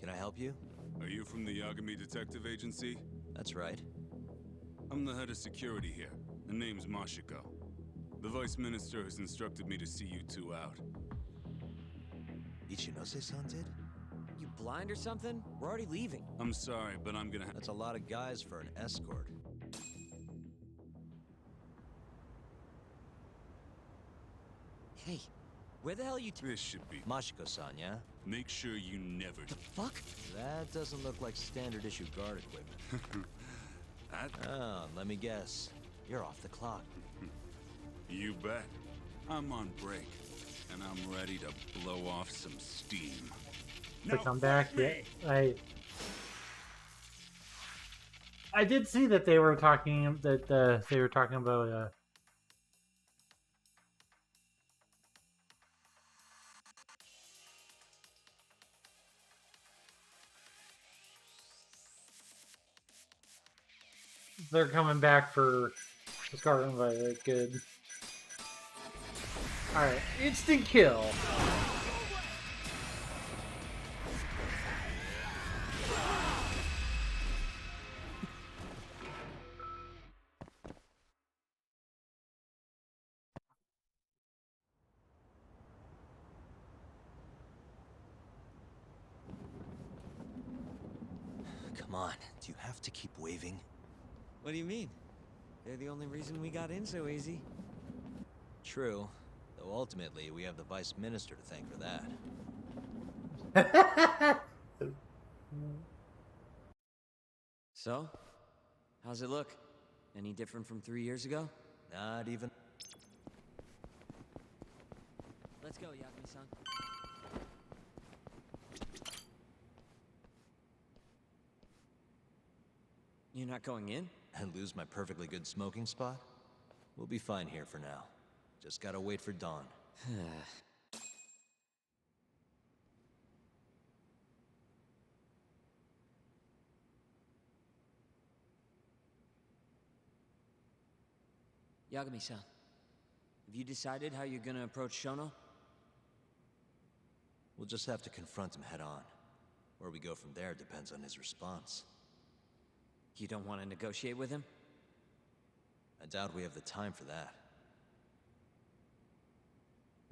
[SPEAKER 2] Can I help you?
[SPEAKER 23] Are you from the Yagami Detective Agency?
[SPEAKER 2] That's right.
[SPEAKER 23] I'm the head of security here. The name's Mashiko. The Vice Minister has instructed me to see you two out.
[SPEAKER 2] Ichinose-san did?
[SPEAKER 6] You blind or something? We're already leaving.
[SPEAKER 23] I'm sorry, but I'm gonna
[SPEAKER 2] That's a lot of guys for an escort.
[SPEAKER 6] Hey, where the hell are you
[SPEAKER 23] This should be.
[SPEAKER 2] Mashiko-san, yeah?
[SPEAKER 23] Make sure you never.
[SPEAKER 6] Fuck?
[SPEAKER 2] That doesn't look like standard issue guard equipment. Oh, let me guess. You're off the clock.
[SPEAKER 23] You bet. I'm on break, and I'm ready to blow off some steam.
[SPEAKER 1] To come back, yeah. I did see that they were talking about they're coming back for Scarlet and Violet. Good. All right, instant kill.
[SPEAKER 2] Come on, do you have to keep waving?
[SPEAKER 6] What do you mean? They're the only reason we got in so easy.
[SPEAKER 2] True, though ultimately we have the Vice Minister to thank for that.
[SPEAKER 6] So, how's it look? Any different from 3 years ago?
[SPEAKER 2] Not even.
[SPEAKER 6] Let's go, Yagami-san. You're not going in?
[SPEAKER 2] And lose my perfectly good smoking spot? We'll be fine here for now. Just gotta wait for dawn.
[SPEAKER 6] Yagami-san, have you decided how you're gonna approach Shono?
[SPEAKER 2] We'll just have to confront him head on. Where we go from there depends on his response.
[SPEAKER 6] You don't want to negotiate with him?
[SPEAKER 2] I doubt we have the time for that.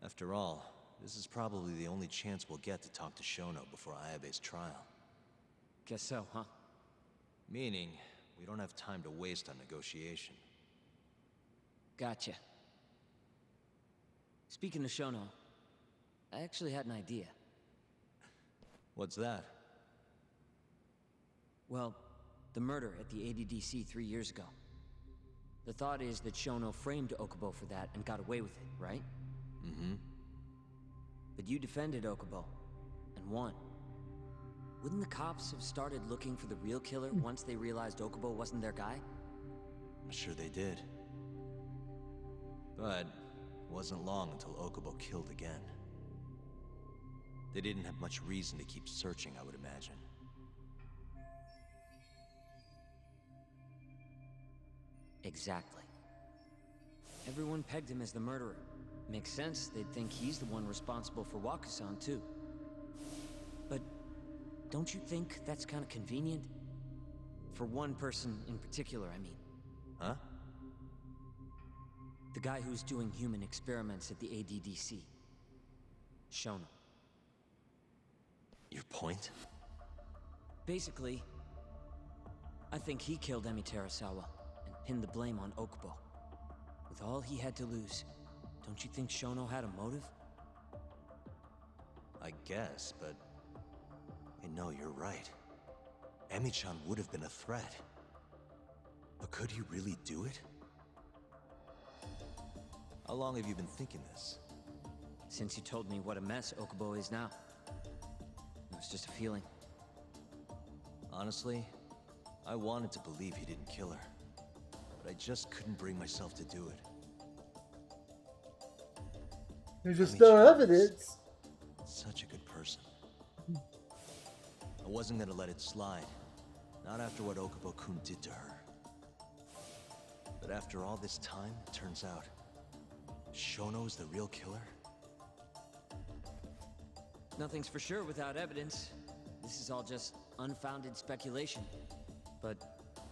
[SPEAKER 2] After all, this is probably the only chance we'll get to talk to Shono before Ayabe's trial.
[SPEAKER 6] Guess so, huh?
[SPEAKER 2] Meaning, we don't have time to waste on negotiation.
[SPEAKER 6] Gotcha. Speaking of Shono, I actually had an idea.
[SPEAKER 2] What's that?
[SPEAKER 6] Well, the murder at the ADDC 3 years ago. The thought is that Shono framed Okubo for that and got away with it, right?
[SPEAKER 2] Mm-hmm.
[SPEAKER 6] But you defended Okubo, and won. Wouldn't the cops have started looking for the real killer once they realized Okubo wasn't their guy?
[SPEAKER 2] I'm sure they did. But it wasn't long until Okubo killed again. They didn't have much reason to keep searching, I would imagine.
[SPEAKER 6] Exactly. Everyone pegged him as the murderer. Makes sense, they'd think he's the one responsible for Wakusan, too. But don't you think that's kind of convenient? For one person in particular, I mean.
[SPEAKER 2] Huh?
[SPEAKER 6] The guy who's doing human experiments at the ADDC. Shono.
[SPEAKER 2] Your point?
[SPEAKER 6] Basically, I think he killed Emi Terasawa and pinned the blame on Okubo. With all he had to lose, don't you think Shono had a motive?
[SPEAKER 2] I guess, but... Hey, no, you're right. Emi-chan would have been a threat. But could he really do it? How long have you been thinking this?
[SPEAKER 6] Since you told me what a mess Okubo is now. It was just a feeling.
[SPEAKER 2] Honestly, I wanted to believe he didn't kill her. But I just couldn't bring myself to do it.
[SPEAKER 1] There's just no evidence.
[SPEAKER 2] Such a good person. I wasn't gonna let it slide. Not after what Okubo-kun did to her. But after all this time, it turns out Shono's the real killer?
[SPEAKER 6] Nothing's for sure without evidence. This is all just unfounded speculation. But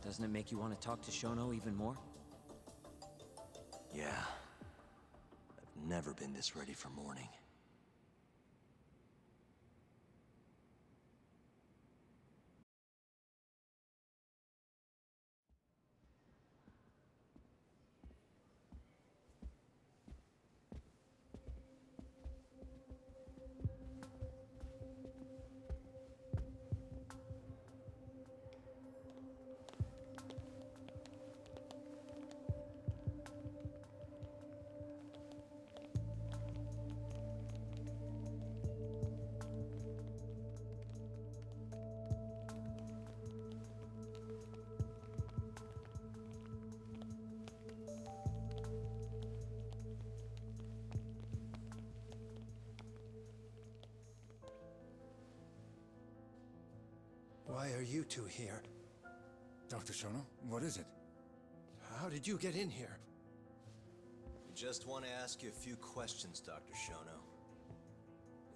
[SPEAKER 6] doesn't it make you want to talk to Shono even more?
[SPEAKER 2] Yeah. I've never been this ready for morning.
[SPEAKER 3] Why are you two here?
[SPEAKER 9] Dr. Shono, what is it?
[SPEAKER 3] How did you get in here?
[SPEAKER 2] We just want to ask you a few questions, Dr. Shono.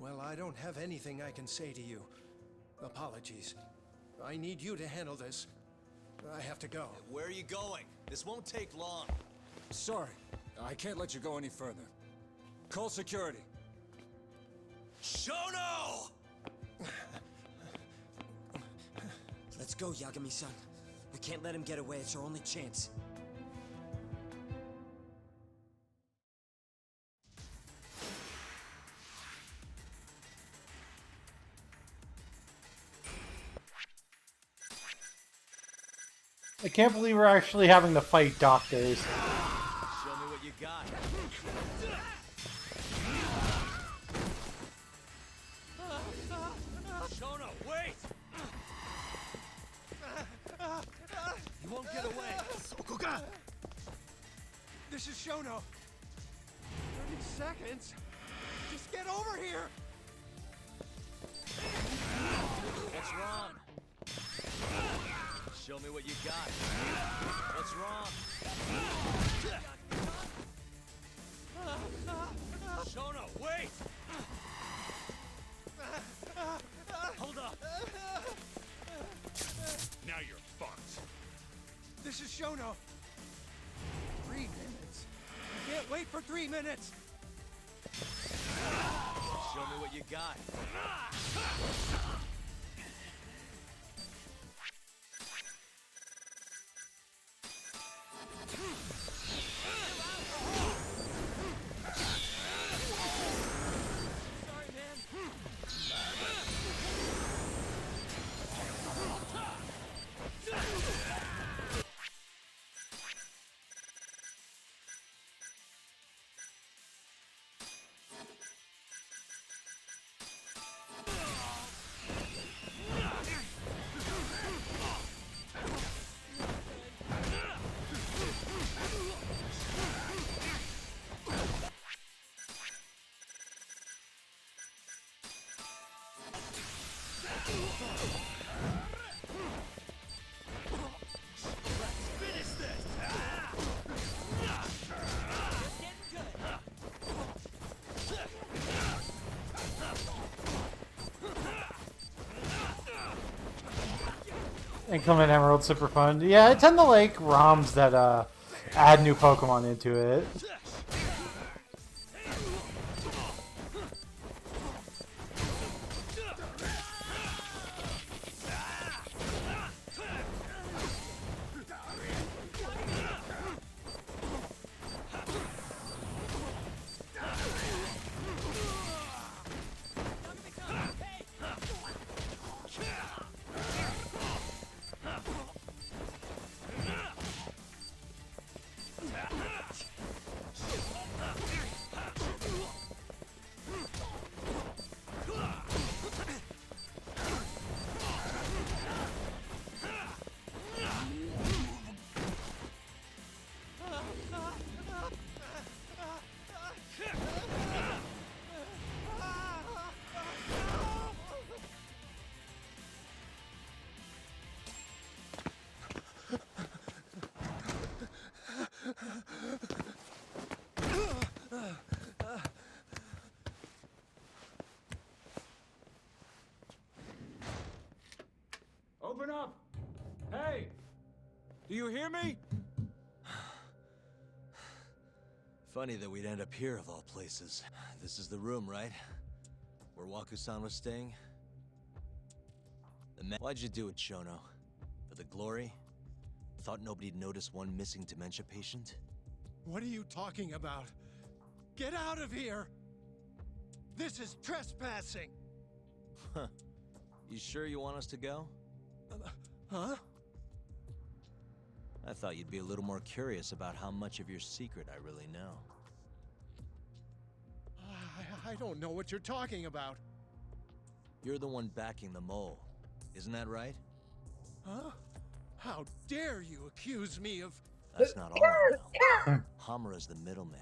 [SPEAKER 3] Well, I don't have anything I can say to you. Apologies. I need you to handle this. I have to go.
[SPEAKER 2] Where are you going? This won't take long.
[SPEAKER 21] Sorry, I can't let you go any further. Call security.
[SPEAKER 2] Shono!
[SPEAKER 6] Let's go, Yagami-san. We can't let him get away. It's our only chance.
[SPEAKER 1] I can't believe we're actually having to fight doctors.
[SPEAKER 2] Show me what you got. Shono, wait!
[SPEAKER 3] You won't get away. Sokoga! This is Shono. 30 seconds. Just get over here.
[SPEAKER 2] What's wrong? Show me what you got. What's wrong? Shono, wait! Hold up.
[SPEAKER 9] Now you're fucked.
[SPEAKER 3] This is Shono. 3 minutes. I can't wait for 3 minutes.
[SPEAKER 2] Show me what you got.
[SPEAKER 1] Inclement Emerald, super fun. Yeah, I tend to like ROMs that add new Pokemon into it.
[SPEAKER 21] Open up! Hey! Do you hear me?
[SPEAKER 2] Funny that we'd end up here of all places. This is the room, right? Where Waku-san was staying? Why'd you do it, Shono? For the glory? Thought nobody'd notice one missing dementia patient?
[SPEAKER 3] What are you talking about? Get out of here! This is trespassing!
[SPEAKER 2] Huh. You sure you want us to go?
[SPEAKER 3] Huh?
[SPEAKER 2] I thought you'd be a little more curious about how much of your secret I really know.
[SPEAKER 3] I don't know what you're talking about.
[SPEAKER 2] You're the one backing the mole. Isn't that right?
[SPEAKER 3] Huh? How dare you accuse me of...
[SPEAKER 2] That's not all I know. Hamura's the middleman.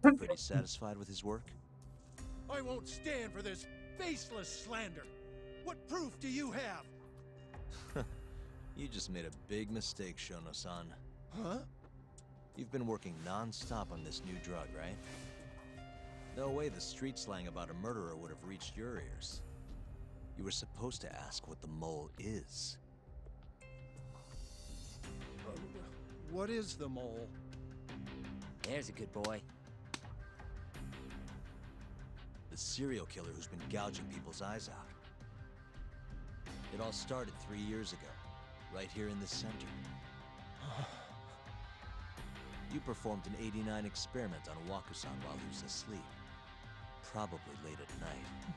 [SPEAKER 2] Pretty satisfied with his work?
[SPEAKER 3] I won't stand for this faceless slander. What proof do you have?
[SPEAKER 2] You just made a big mistake, Shono-san.
[SPEAKER 3] Huh?
[SPEAKER 2] You've been working non-stop on this new drug, right? No way the street slang about a murderer would have reached your ears. You were supposed to ask what the mole is.
[SPEAKER 3] What is the mole?
[SPEAKER 6] There's a good boy.
[SPEAKER 2] The serial killer who's been gouging people's eyes out. It all started 3 years ago, right here in this center. You performed an 89 experiment on Waku-san while he was asleep. Probably late at night.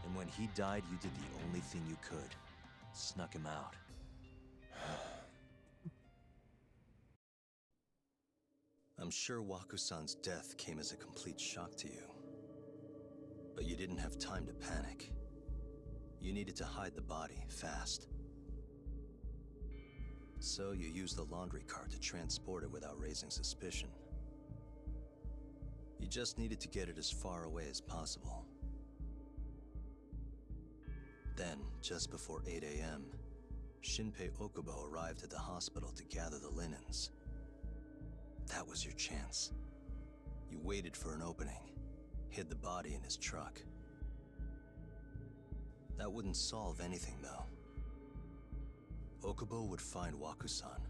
[SPEAKER 2] And when he died, you did the only thing you could. Snuck him out. I'm sure Waku-san's death came as a complete shock to you. But you didn't have time to panic. You needed to hide the body, fast. So you used the laundry cart to transport it without raising suspicion. You just needed to get it as far away as possible. Then, just before 8 a.m., Shinpei Okubo arrived at the hospital to gather the linens. That was your chance. You waited for an opening, hid the body in his truck. That wouldn't solve anything, though. Okubo would find Waku-san,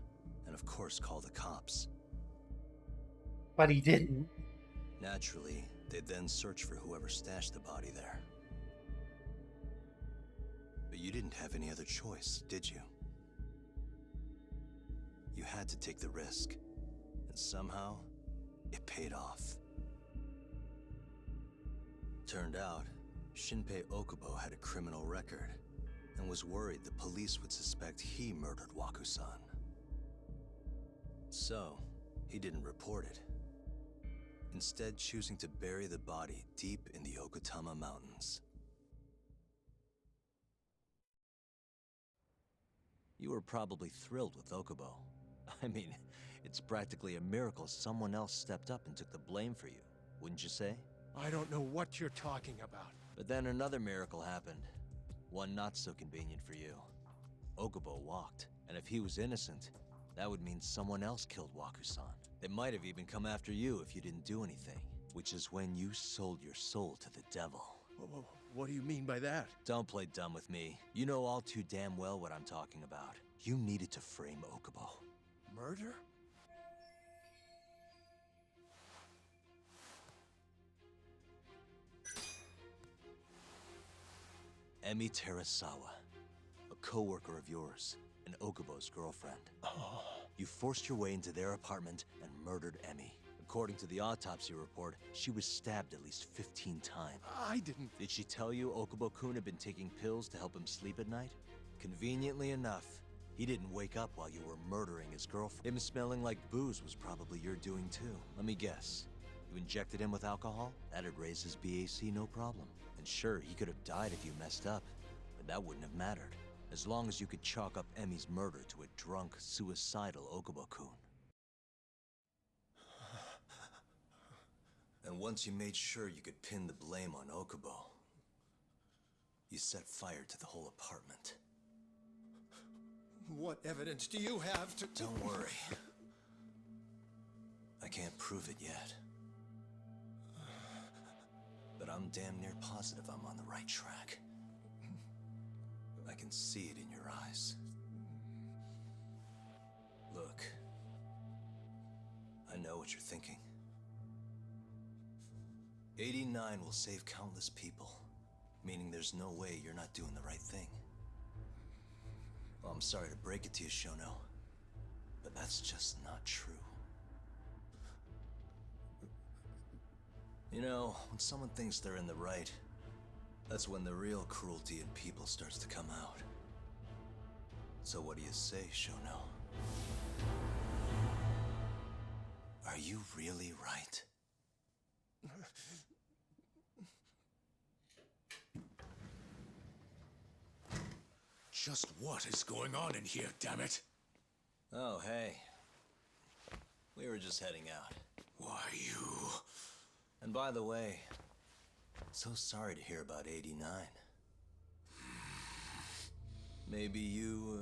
[SPEAKER 2] and of course call the cops.
[SPEAKER 1] But he didn't.
[SPEAKER 2] Naturally, they'd then search for whoever stashed the body there. But you didn't have any other choice, did you? You had to take the risk, and somehow, it paid off. Turned out, Shinpei Okubo had a criminal record, and was worried the police would suspect he murdered Waku-san. So, he didn't report it. Instead, choosing to bury the body deep in the Okutama Mountains. You were probably thrilled with Okubo. I mean, it's practically a miracle someone else stepped up and took the blame for you, wouldn't you say?
[SPEAKER 3] I don't know what you're talking about.
[SPEAKER 2] But then another miracle happened. One not so convenient for you. Okubo walked, and if he was innocent, that would mean someone else killed Waku-san. They might have even come after you if you didn't do anything, which is when you sold your soul to the devil.
[SPEAKER 3] What do you mean by that?
[SPEAKER 2] Don't play dumb with me. You know all too damn well what I'm talking about. You needed to frame Okubo.
[SPEAKER 3] Murder?
[SPEAKER 2] Emi Terasawa, a co-worker of yours, and Okubo's girlfriend. You forced your way into their apartment and murdered Emi. According to the autopsy report, she was stabbed at least 15 times.
[SPEAKER 3] I didn't...
[SPEAKER 2] Did she tell you Okubo-kun had been taking pills to help him sleep at night? Conveniently enough, he didn't wake up while you were murdering his girlfriend. Him smelling like booze was probably your doing too. Let me guess. You injected him with alcohol? That'd raise his BAC no problem. And sure, he could have died if you messed up, but that wouldn't have mattered. As long as you could chalk up Emi's murder to a drunk, suicidal Okubo-kun. And once you made sure you could pin the blame on Okubo, you set fire to the whole apartment.
[SPEAKER 3] What evidence do you have to...
[SPEAKER 2] Don't worry. I can't prove it yet. But I'm damn near positive I'm on the right track. I can see it in your eyes. Look. I know what you're thinking. 89 will save countless people, meaning there's no way you're not doing the right thing. Well, I'm sorry to break it to you, Shono, but that's just not true. You know, when someone thinks they're in the right, that's when the real cruelty in people starts to come out. So what do you say, Shono? Are you really right?
[SPEAKER 13] Just what is going on in here, damn it?
[SPEAKER 2] Oh, hey. We were just heading out.
[SPEAKER 13] Why, you...
[SPEAKER 2] And by the way, so sorry to hear about 89. Maybe you,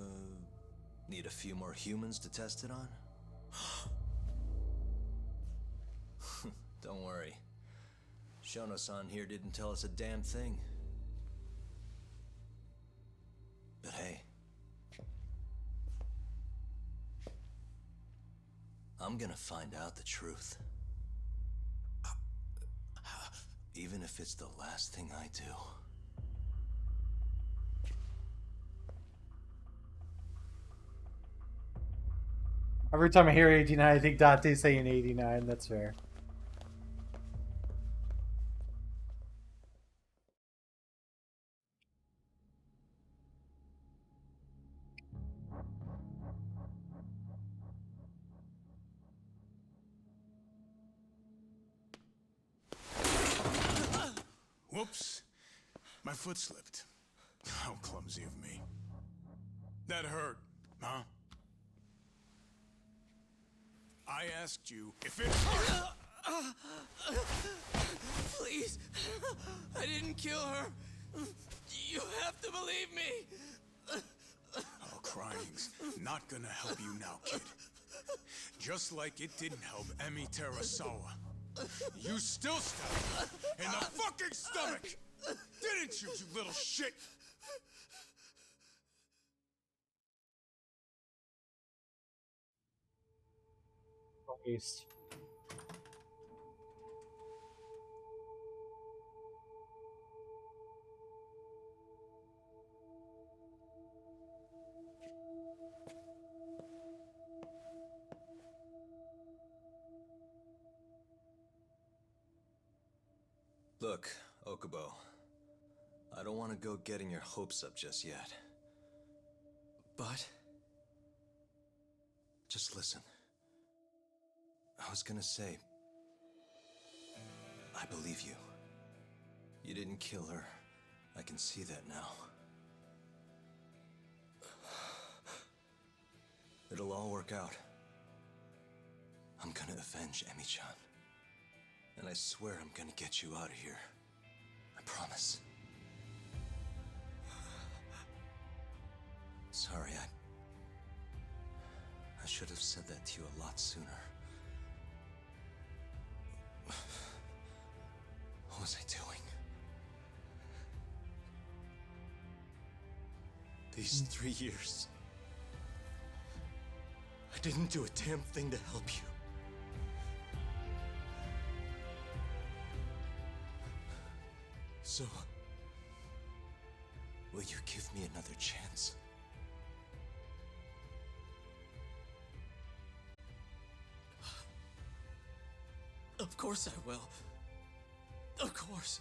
[SPEAKER 2] need a few more humans to test it on? Don't worry. Shono-san here didn't tell us a damn thing. But hey, I'm gonna find out the truth. Even if it's the last thing I do.
[SPEAKER 1] Every time I hear 89, I think Dante's saying 89. That's fair.
[SPEAKER 9] Whoops. My foot slipped. How clumsy of me. That hurt, huh? I asked you if it hurt.
[SPEAKER 20] Please, I didn't kill her. You have to believe me.
[SPEAKER 9] Oh, crying's not gonna help you now, kid. Just like it didn't help Emi Terasawa. You still stabbed her in the fucking stomach! Didn't you, you little shit?
[SPEAKER 1] East.
[SPEAKER 2] Look, Okubo. I don't want to go getting your hopes up just yet. But... just listen. I was gonna say... I believe you. You didn't kill her. I can see that now. It'll all work out. I'm gonna avenge Emi-chan. And I swear I'm gonna get you out of here. I promise. Sorry, I should have said that to you a lot sooner. What was I doing? These 3 years, I didn't do a damn thing to help you. So, will you give me another chance?
[SPEAKER 20] Of course I will. Of course.